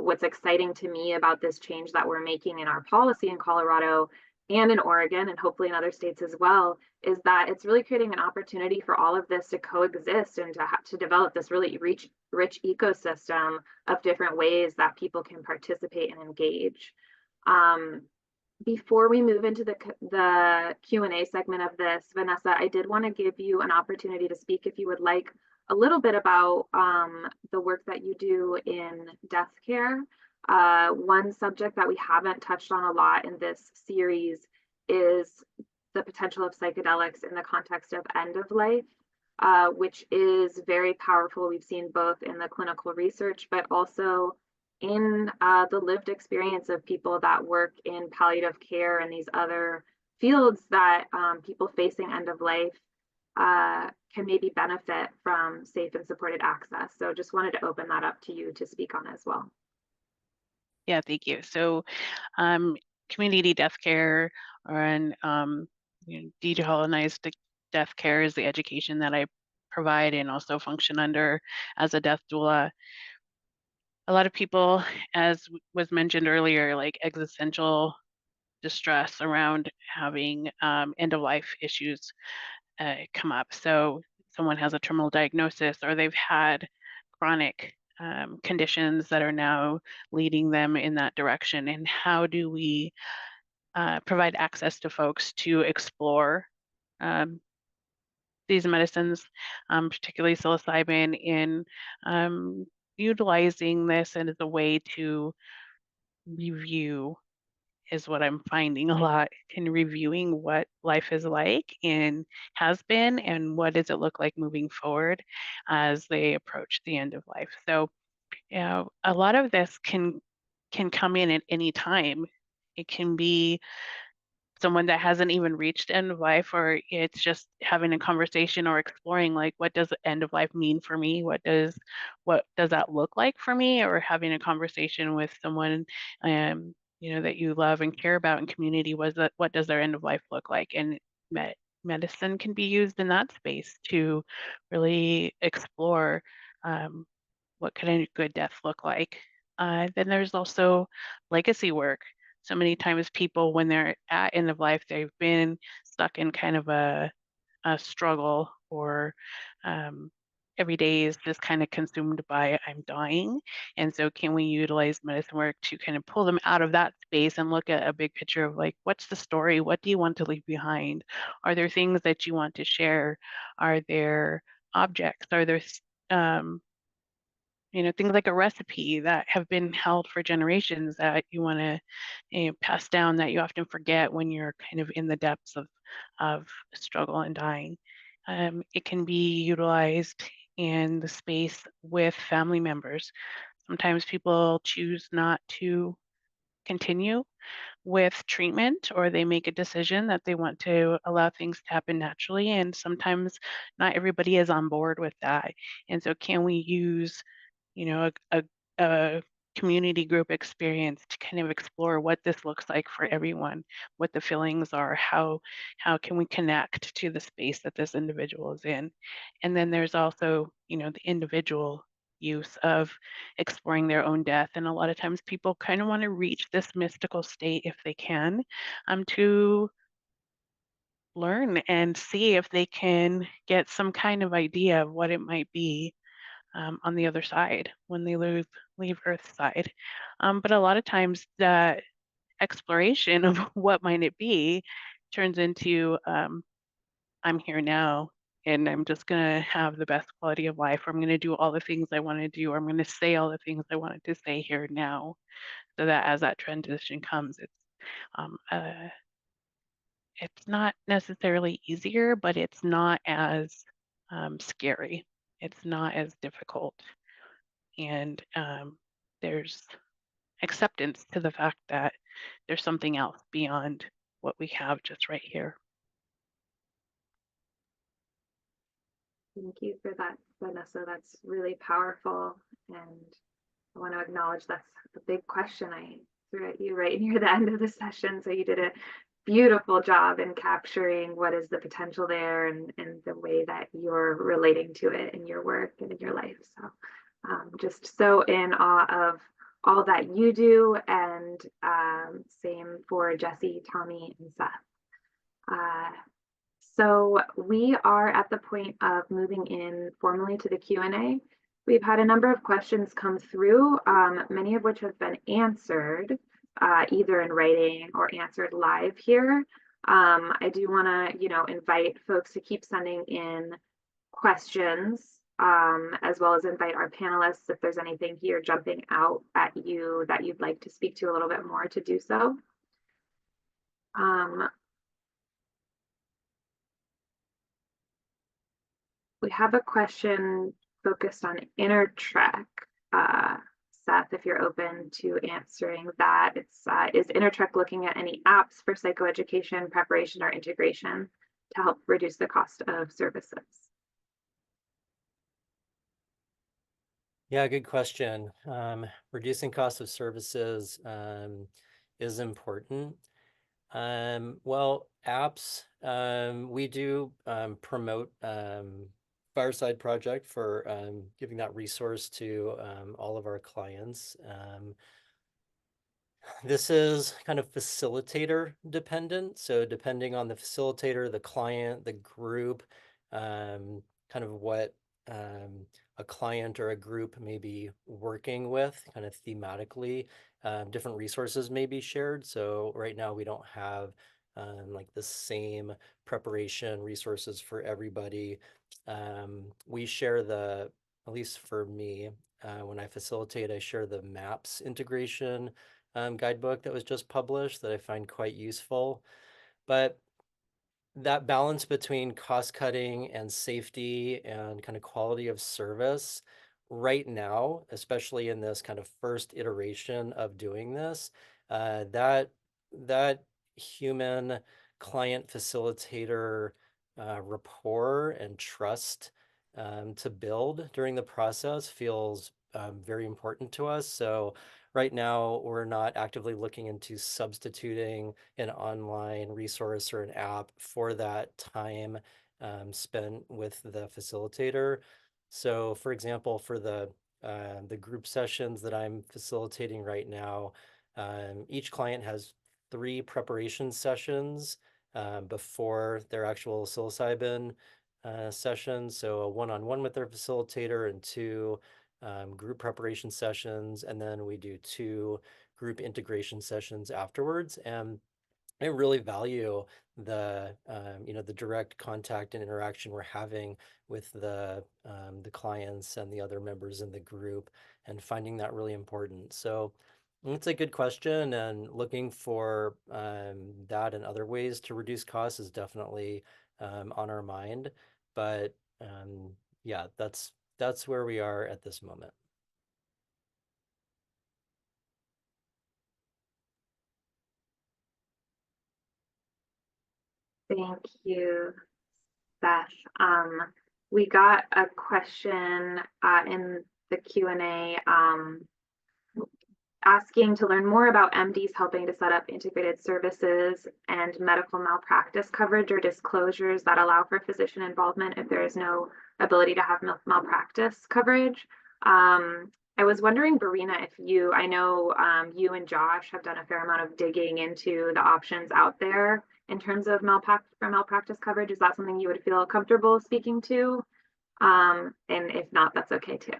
what's exciting to me about this change that we're making in our policy in Colorado and in Oregon, and hopefully in other states as well, is that it's really creating an opportunity for all of this to coexist and to develop this really rich ecosystem of different ways that people can participate and engage. Before we move into the Q&A segment of this, Vanessa, I did want to give you an opportunity to speak if you would like a little bit about the work that you do in death care. One subject that we haven't touched on a lot in this series is the potential of psychedelics in the context of end of life, which is very powerful. We've seen both in the clinical research, but also in the lived experience of people that work in palliative care and these other fields that people facing end of life can maybe benefit from safe and supported access. So just wanted to open that up to you to speak on as well. Yeah, thank you. So community death care and decolonized death care is the education that I provide and also function under as a death doula. A lot of people, as was mentioned earlier, like existential distress around having end of life issues come up. So someone has a terminal diagnosis or they've had chronic conditions that are now leading them in that direction. And how do we provide access to folks to explore these medicines, particularly psilocybin, in utilizing this as a way to review is what I'm finding a lot in reviewing what life is like and has been and what does it look like moving forward as they approach the end of life. So, a lot of this can come in at any time. It can be someone that hasn't even reached end of life, or it's just having a conversation or exploring like, what does end of life mean for me? What does that look like for me? Or having a conversation with someone that you love and care about in community. What does their end of life look like? And medicine can be used in that space to really explore what can a good death look like. Then there's also legacy work. So many times people, when they're at end of life, they've been stuck in kind of a struggle, or every day is just kind of consumed by I'm dying. And so can we utilize medicine work to kind of pull them out of that space and look at a big picture of like, what's the story? What do you want to leave behind? Are there things that you want to share? Are there objects? Are there things like a recipe that have been held for generations that you want to pass down, that you often forget when you're kind of in the depths of struggle and dying. It can be utilized in the space with family members. Sometimes people choose not to continue with treatment, or they make a decision that they want to allow things to happen naturally. And sometimes not everybody is on board with that. And so can we use, you know, a community group experience to kind of explore what this looks like for everyone, what the feelings are, how can we connect to the space that this individual is in. And then there's also, you know, the individual use of exploring their own death. And a lot of times people kind of want to reach this mystical state if they can, to learn and see if they can get some kind of idea of what it might be on the other side when they leave Earth's side. But a lot of times the exploration of what might it be turns into I'm here now and I'm just going to have the best quality of life, or I'm going to do all the things I want to do, or I'm going to say all the things I wanted to say here now, so that as that transition comes, um, uh, it's not necessarily easier, but it's not as scary. It's not as difficult. And there's acceptance to the fact that there's something else beyond what we have just right here. Thank you for that, Vanessa. That's really powerful. And I want to acknowledge that's a big question I threw at you right near the end of the session. So you did a beautiful job in capturing what is the potential there, and the way that you're relating to it in your work and in your life. So just so in awe of all that you do, and same for Jesse, Tommy, and Seth. So we are at the point of moving in formally to the Q&A. We've had a number of questions come through, many of which have been answered either in writing or answered live here. I do want to, invite folks to keep sending in questions, as well as invite our panelists, if there's anything here jumping out at you that you'd like to speak to a little bit more, to do so. We have a question focused on InnerTrek. Seth, if you're open to answering that. It's is InnerTrek looking at any apps for psychoeducation, preparation, or integration to help reduce the cost of services? Yeah, good question. Reducing cost of services is important. Well, apps, we do promote Fireside Project for giving that resource to all of our clients. This is kind of facilitator dependent. So depending on the facilitator, the client, the group, kind of what a client or a group may be working with, kind of thematically, different resources may be shared. So right now we don't have like the same preparation resources for everybody. We share at least for me, when I facilitate, I share the MAPS integration guidebook that was just published that I find quite useful. But that balance between cost cutting and safety and kind of quality of service right now, especially in this kind of first iteration of doing this, that human client facilitator rapport and trust to build during the process feels very important to us. So right now, we're not actively looking into substituting an online resource or an app for that time spent with the facilitator. So, for example, for the group sessions that I'm facilitating right now, each client has 3 preparation sessions before their actual psilocybin session. So a one-on-one with their facilitator, and 2 group preparation sessions, and then we do 2 group integration sessions afterwards. And I really value the the direct contact and interaction we're having with the clients and the other members in the group, and finding that really important. So it's a good question, and looking for that and other ways to reduce costs is definitely on our mind. But yeah, that's where we are at this moment. Thank you, Beth. We got a question in the Q&A asking to learn more about MDs helping to set up integrated services and medical malpractice coverage or disclosures that allow for physician involvement if there is no ability to have malpractice coverage. I was wondering, Verena, if I know you and Josh have done a fair amount of digging into the options out there in terms of malpractice coverage. Is that something you would feel comfortable speaking to? And if not, that's okay too.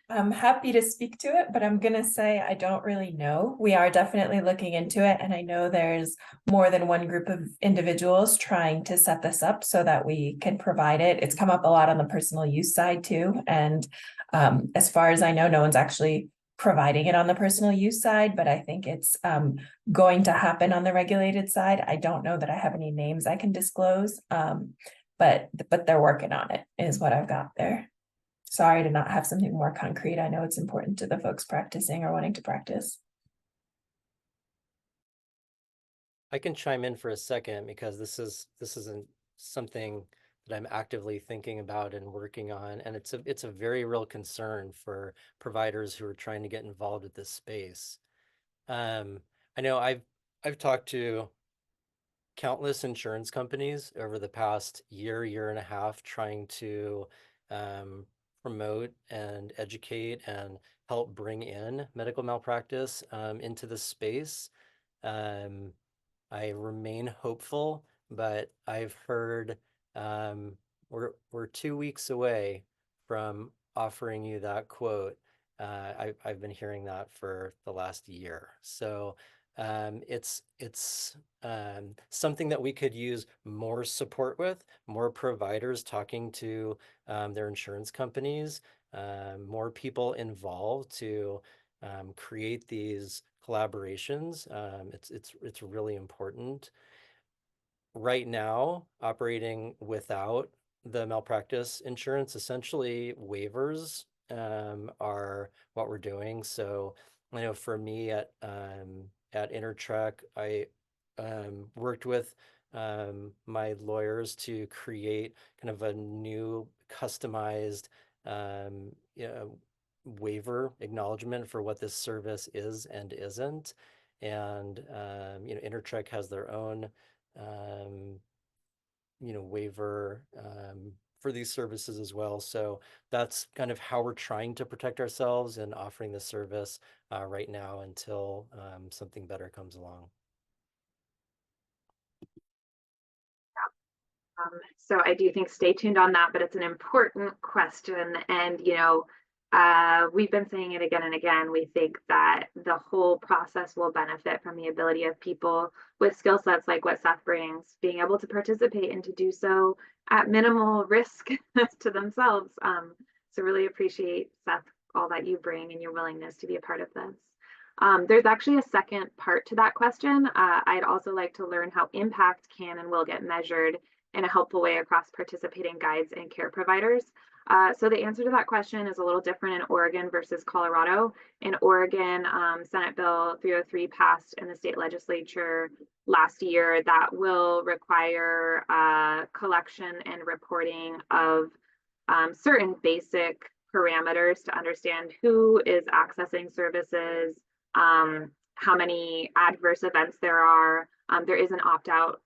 I'm happy to speak to it, but I'm going to say I don't really know. We are definitely looking into it, and I know there's more than one group of individuals trying to set this up so that we can provide it. It's come up a lot on the personal use side too, and as far as I know, no one's actually providing it on the personal use side, but I think it's going to happen on the regulated side. I don't know that I have any names I can disclose, but they're working on it, is what I've got there. Sorry to not have something more concrete. I know it's important to the folks practicing or wanting to practice. I can chime in for a second because this isn't something that I'm actively thinking about and working on, and it's a very real concern for providers who are trying to get involved with this space. I know I've talked to countless insurance companies over the past year and a half, trying to promote and educate and help bring in medical malpractice into the space. I remain hopeful, but I've heard we're 2 weeks away from offering you that quote. I've been hearing that for the last year. So it's something that we could use more support with, more providers talking to their insurance companies, more people involved to create these collaborations. It's really important. Right now, operating without the malpractice insurance, essentially waivers are what we're doing. So I know for me at Intertrek, I worked with my lawyers to create kind of a new customized waiver acknowledgement for what this service is and isn't. And Intertrek has their own waiver for these services as well. So that's kind of how we're trying to protect ourselves and offering the service right now until something better comes along. So I do think stay tuned on that, but it's an important question. And, we've been saying it again and again. We think that the whole process will benefit from the ability of people with skill sets like what Seth brings, being able to participate and to do so at minimal risk to themselves. So really appreciate, Seth, all that you bring and your willingness to be a part of this. There's actually a second part to that question. I'd also like to learn how impact can and will get measured in a helpful way across participating guides and care providers. So the answer to that question is a little different in Oregon versus Colorado. In Oregon, Senate Bill 303 passed in the state legislature last year that will require collection and reporting of certain basic parameters to understand who is accessing services, how many adverse events there are. There is an opt-out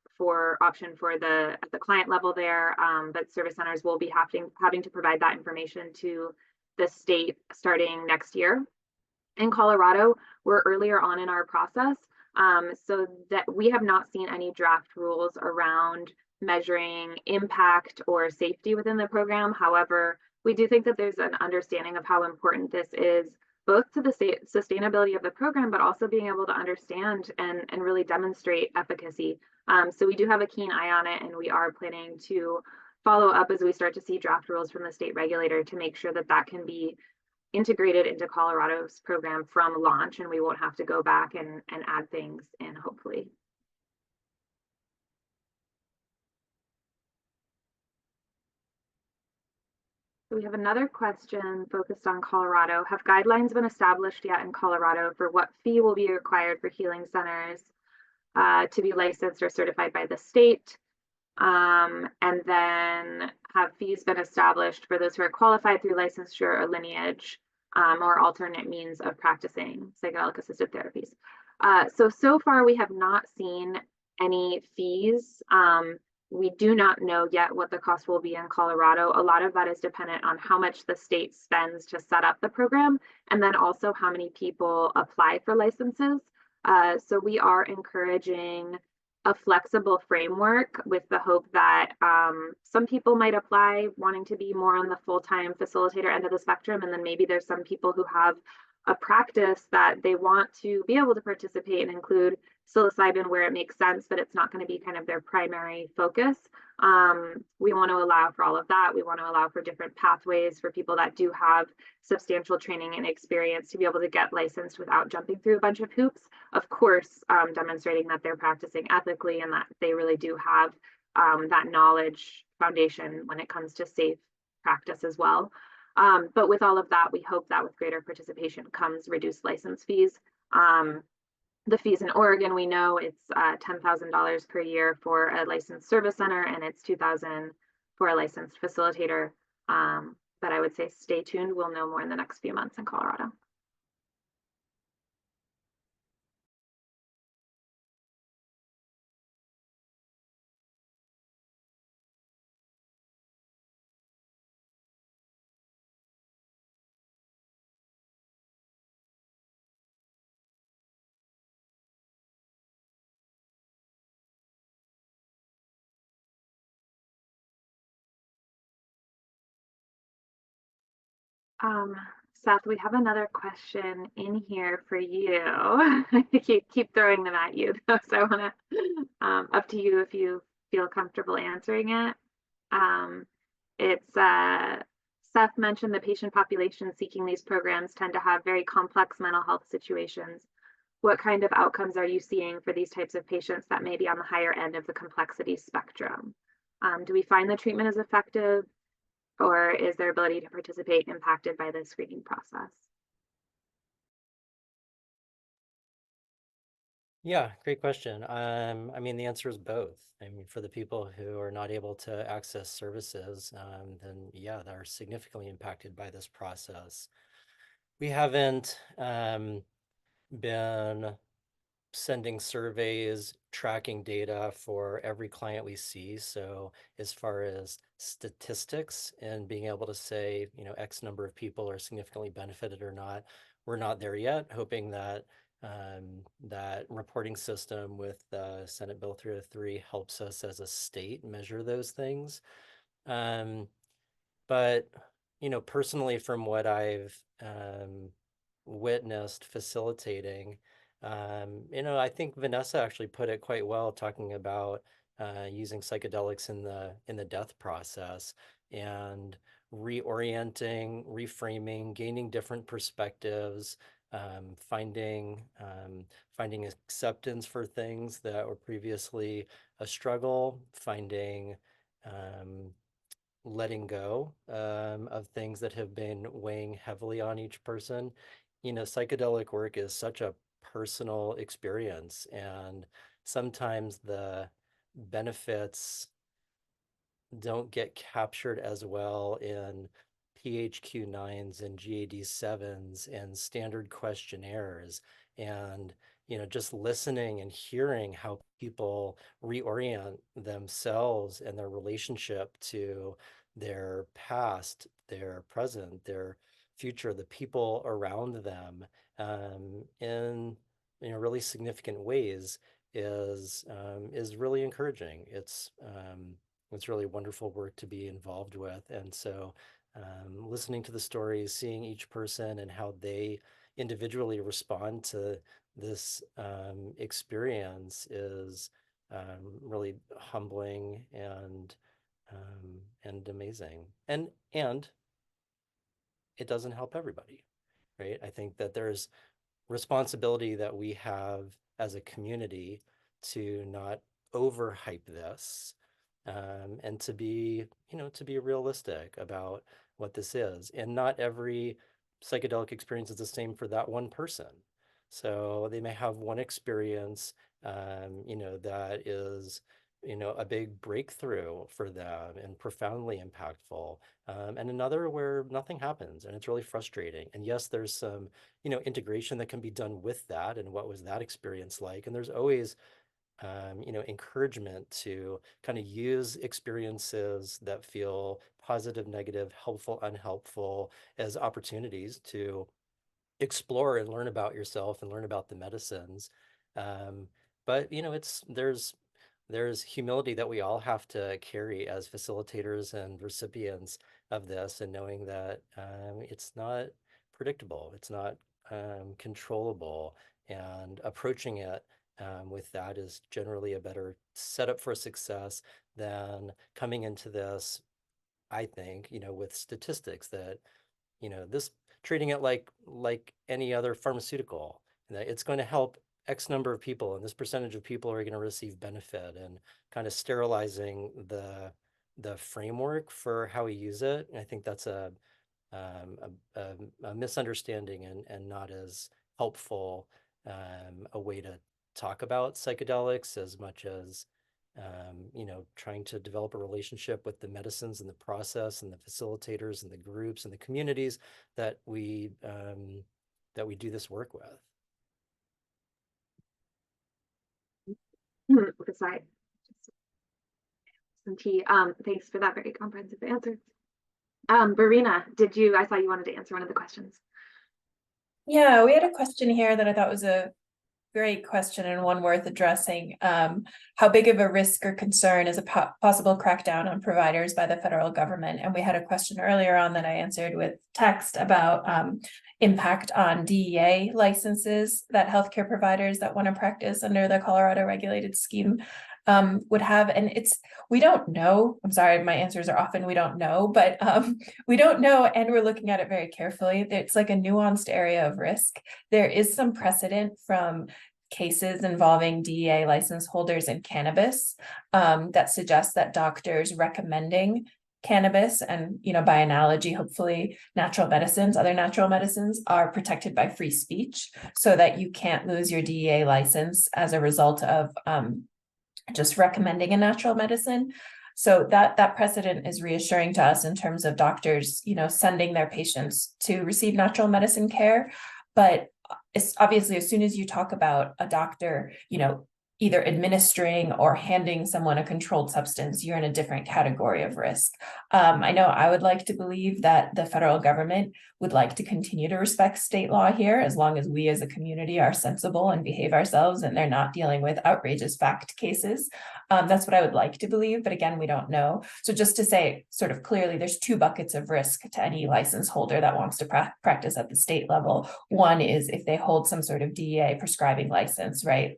option for at the client level there, but service centers will be having to provide that information to the state starting next year. In Colorado, we're earlier on in our process, so that we have not seen any draft rules around measuring impact or safety within the program. However, we do think that there's an understanding of how important this is, both to the sustainability of the program, but also being able to understand and really demonstrate efficacy. So we do have a keen eye on it, and we are planning to follow up as we start to see draft rules from the state regulator to make sure that that can be integrated into Colorado's program from launch, and we won't have to go back and add things in, hopefully. We have another question focused on Colorado. Have guidelines been established yet in Colorado for what fee will be required for healing centers to be licensed or certified by the state. And then have fees been established for those who are qualified through licensure or lineage, or alternate means of practicing psychedelic assisted therapies. So far we have not seen any fees. We do not know yet what the cost will be in Colorado. A lot of that is dependent on how much the state spends to set up the program, and then also how many people apply for licenses. So we are encouraging a flexible framework with the hope that some people might apply wanting to be more on the full-time facilitator end of the spectrum, and then maybe there's some people who have a practice that they want to be able to participate and include psilocybin where it makes sense, but it's not going to be kind of their primary focus. We want to allow for all of that. We want to allow for different pathways for people that do have substantial training and experience to be able to get licensed without jumping through a bunch of hoops. Of course, demonstrating that they're practicing ethically and that they really do have that knowledge foundation when it comes to safe practice as well. But with all of that, we hope that with greater participation comes reduced license fees. The fees in Oregon, we know it's $10,000 per year for a licensed service center, and it's $2,000 for a licensed facilitator. But I would say stay tuned. We'll know more in the next few months in Colorado. Seth, we have another question in here for you. I keep throwing them at you, though, so I want to, up to you if you feel comfortable answering it. It's Seth mentioned the patient population seeking these programs tend to have very complex mental health situations. What kind of outcomes are you seeing for these types of patients that may be on the higher end of the complexity spectrum? Do we find the treatment is effective? Or is their ability to participate impacted by the screening process? Yeah, great question. I mean, the answer is both. I mean, for the people who are not able to access services, then yeah, they're significantly impacted by this process. We haven't been sending surveys, tracking data for every client we see. So as far as statistics and being able to say, you know, X number of people are significantly benefited or not, we're not there yet, hoping that that reporting system with Senate Bill 303 helps us as a state measure those things. But, you know, personally, from what I've witnessed facilitating, you know, I think Vanessa actually put it quite well, talking about using psychedelics in the death process and reorienting, reframing, gaining different perspectives, finding acceptance for things that were previously a struggle, finding letting go of things that have been weighing heavily on each person. You know, psychedelic work is such a personal experience, and sometimes the benefits don't get captured as well in PHQ-9s and GAD-7s and standard questionnaires. And, you know, just listening and hearing how people reorient themselves and their relationship to their past, their present, their future, the people around them, in, you know, really significant ways is really encouraging. It's really wonderful work to be involved with. And so listening to the stories, seeing each person and how they individually respond to this experience is really humbling and amazing. And it doesn't help everybody, right? I think that there's responsibility that we have as a community to not overhype this, and to be, you know, to be realistic about what this is. And not every psychedelic experience is the same for that one person. So they may have one experience, that is, a big breakthrough for them and profoundly impactful, and another where nothing happens and it's really frustrating. And yes, there's some, integration that can be done with that. And what was that experience like? And there's always, encouragement to kind of use experiences that feel positive, negative, helpful, unhelpful as opportunities to explore and learn about yourself and learn about the medicines. Um, but there's humility that we all have to carry as facilitators and recipients of this, and knowing that it's not predictable, it's not controllable, and approaching it with that is generally a better setup for success than coming into this, I think, with statistics that, this treating it like any other pharmaceutical, and that it's going to help X number of people, and this percentage of people are going to receive benefit, and kind of sterilizing the framework for how we use it. And I think that's a misunderstanding, and not as helpful a way to talk about psychedelics, as much as trying to develop a relationship with the medicines and the process and the facilitators and the groups and the communities that we do this work with. Sorry. Some tea. Thanks for that very comprehensive answer. Verena, I saw you wanted to answer one of the questions. Yeah, we had a question here that I thought was a great question and one worth addressing. How big of a risk or concern is a possible crackdown on providers by the federal government? And we had a question earlier on that I answered with text about impact on DEA licenses that healthcare providers that want to practice under the Colorado regulated scheme would have. And we don't know. I'm sorry, my answers are often we don't know, but we don't know, and we're looking at it very carefully. It's like a nuanced area of risk. There is some precedent from cases involving DEA license holders in cannabis that suggests that doctors recommending cannabis and, by analogy, hopefully other natural medicines are protected by free speech, so that you can't lose your DEA license as a result of just recommending a natural medicine. So that precedent is reassuring to us in terms of doctors, sending their patients to receive natural medicine care. But it's obviously, as soon as you talk about a doctor, either administering or handing someone a controlled substance, you're in a different category of risk. I know I would like to believe that the federal government would like to continue to respect state law here, as long as we as a community are sensible and behave ourselves and they're not dealing with outrageous fact cases. That's what I would like to believe, but again, we don't know. So just to say sort of clearly, there's two buckets of risk to any license holder that wants to practice at the state level. One is if they hold some sort of DEA prescribing license, right?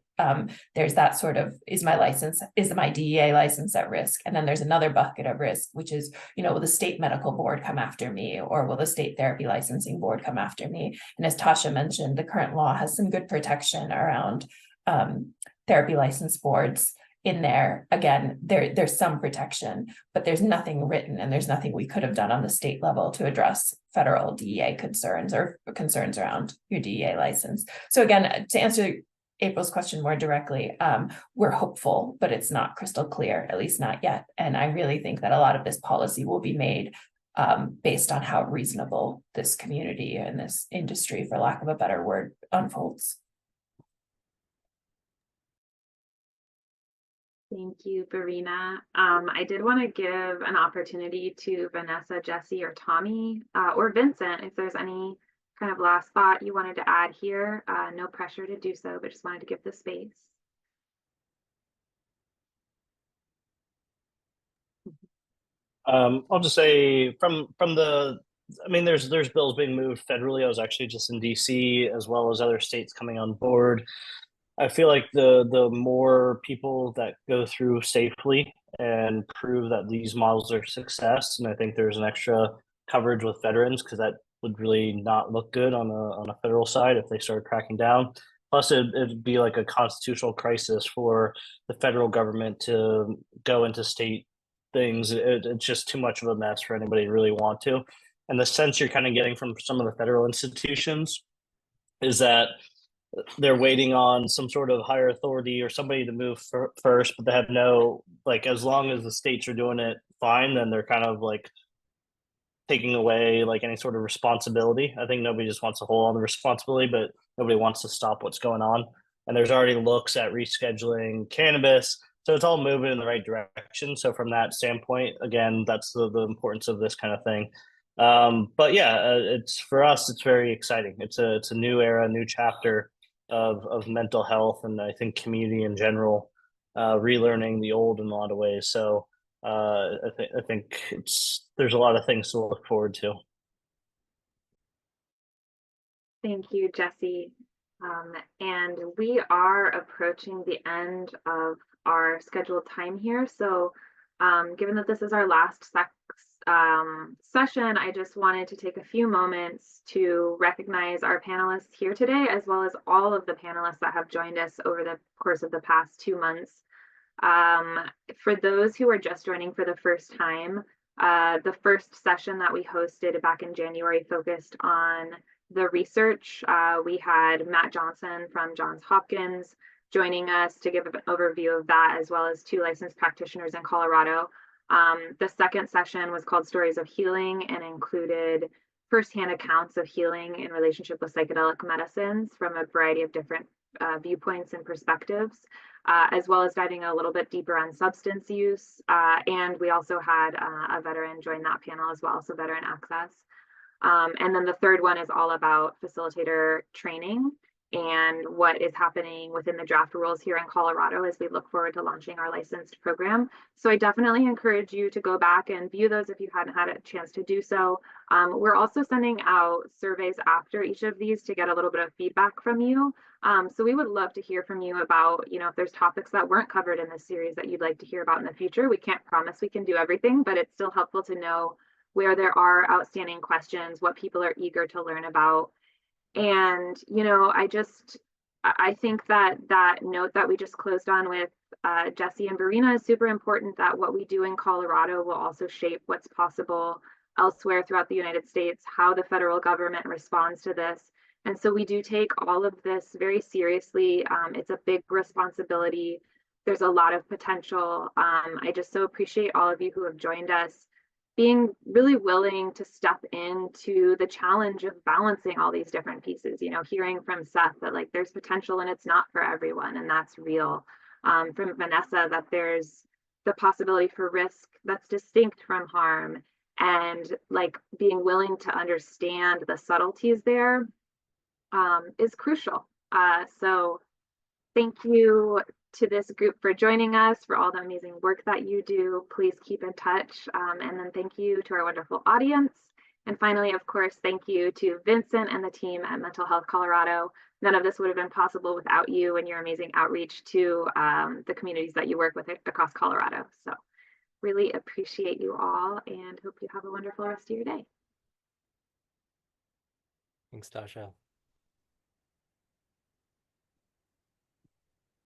There's that sort of, is my DEA license at risk? And then there's another bucket of risk, which is, will the state medical board come after me, or will the state therapy licensing board come after me? And as Tasha mentioned, the current law has some good protection around therapy license boards in there. Again, there's some protection, but there's nothing written, and there's nothing we could have done on the state level to address federal DEA concerns or concerns around your DEA license. So again, to answer April's question more directly, we're hopeful, but it's not crystal clear, at least not yet. And I really think that a lot of this policy will be made based on how reasonable this community and this industry, for lack of a better word, unfolds. Thank you, Verena. I did want to give an opportunity to Vanessa, Jesse, or Tommy, or Vincent, if there's any kind of last thought you wanted to add here. No pressure to do so, but just wanted to give the space. I'll just say there's bills being moved federally. I was actually just in DC, as well as other states coming on board. I feel like the more people that go through safely and prove that these models are success, and I think there's an extra coverage with veterans, because that would really not look good on a federal side if they start cracking down. Plus, it'd be like a constitutional crisis for the federal government to go into state things. It's just too much of a mess for anybody to really want to. And the sense you're kind of getting from some of the federal institutions is that they're waiting on some sort of higher authority or somebody to move first, but they have no, like, as long as the states are doing it fine, then they're kind of like taking away like any sort of responsibility. I think nobody just wants to hold on the responsibility, but nobody wants to stop what's going on. And there's already looks at rescheduling cannabis. So it's all moving in the right direction. So from that standpoint, again, that's the importance of this kind of thing. But yeah, it's for us, it's very exciting. It's a new era, new chapter of mental health, and I think community in general, relearning the old in a lot of ways. So I think there's a lot of things to look forward to. Thank you, Jesse. And we are approaching the end of our scheduled time here. So given that this is our last session, I just wanted to take a few moments to recognize our panelists here today, as well as all of the panelists that have joined us over the course of the past 2 months. For those who are just joining for the first time, the first session that we hosted back in January focused on the research. We had Matt Johnson from Johns Hopkins joining us to give an overview of that, as well as 2 licensed practitioners in Colorado. The second session was called Stories of Healing and included firsthand accounts of healing in relationship with psychedelic medicines from a variety of different viewpoints and perspectives, as well as diving a little bit deeper on substance use. And we also had a veteran join that panel as well, so veteran access. And then the third one is all about facilitator training and what is happening within the draft rules here in Colorado as we look forward to launching our licensed program. So I definitely encourage you to go back and view those if you hadn't had a chance to do so. We're also sending out surveys after each of these to get a little bit of feedback from you. So we would love to hear from you about, if there's topics that weren't covered in this series that you'd like to hear about in the future. We can't promise we can do everything, but it's still helpful to know where there are outstanding questions, what people are eager to learn about. And, I think that note that we just closed on with Jesse and Verena is super important, that what we do in Colorado will also shape what's possible elsewhere throughout the United States, how the federal government responds to this. And so we do take all of this very seriously. It's a big responsibility. There's a lot of potential. I just so appreciate all of you who have joined us, being really willing to step into the challenge of balancing all these different pieces, hearing from Seth that like there's potential and it's not for everyone, and that's real. From Vanessa, that there's the possibility for risk that's distinct from harm, and like being willing to understand the subtleties there is crucial. So thank you to this group for joining us, for all the amazing work that you do. Please keep in touch. And then thank you to our wonderful audience. And finally, of course, thank you to Vincent and the team at Mental Health Colorado. None of this would have been possible without you and your amazing outreach to the communities that you work with across Colorado. So really appreciate you all and hope you have a wonderful rest of your day. Thanks, Tasha.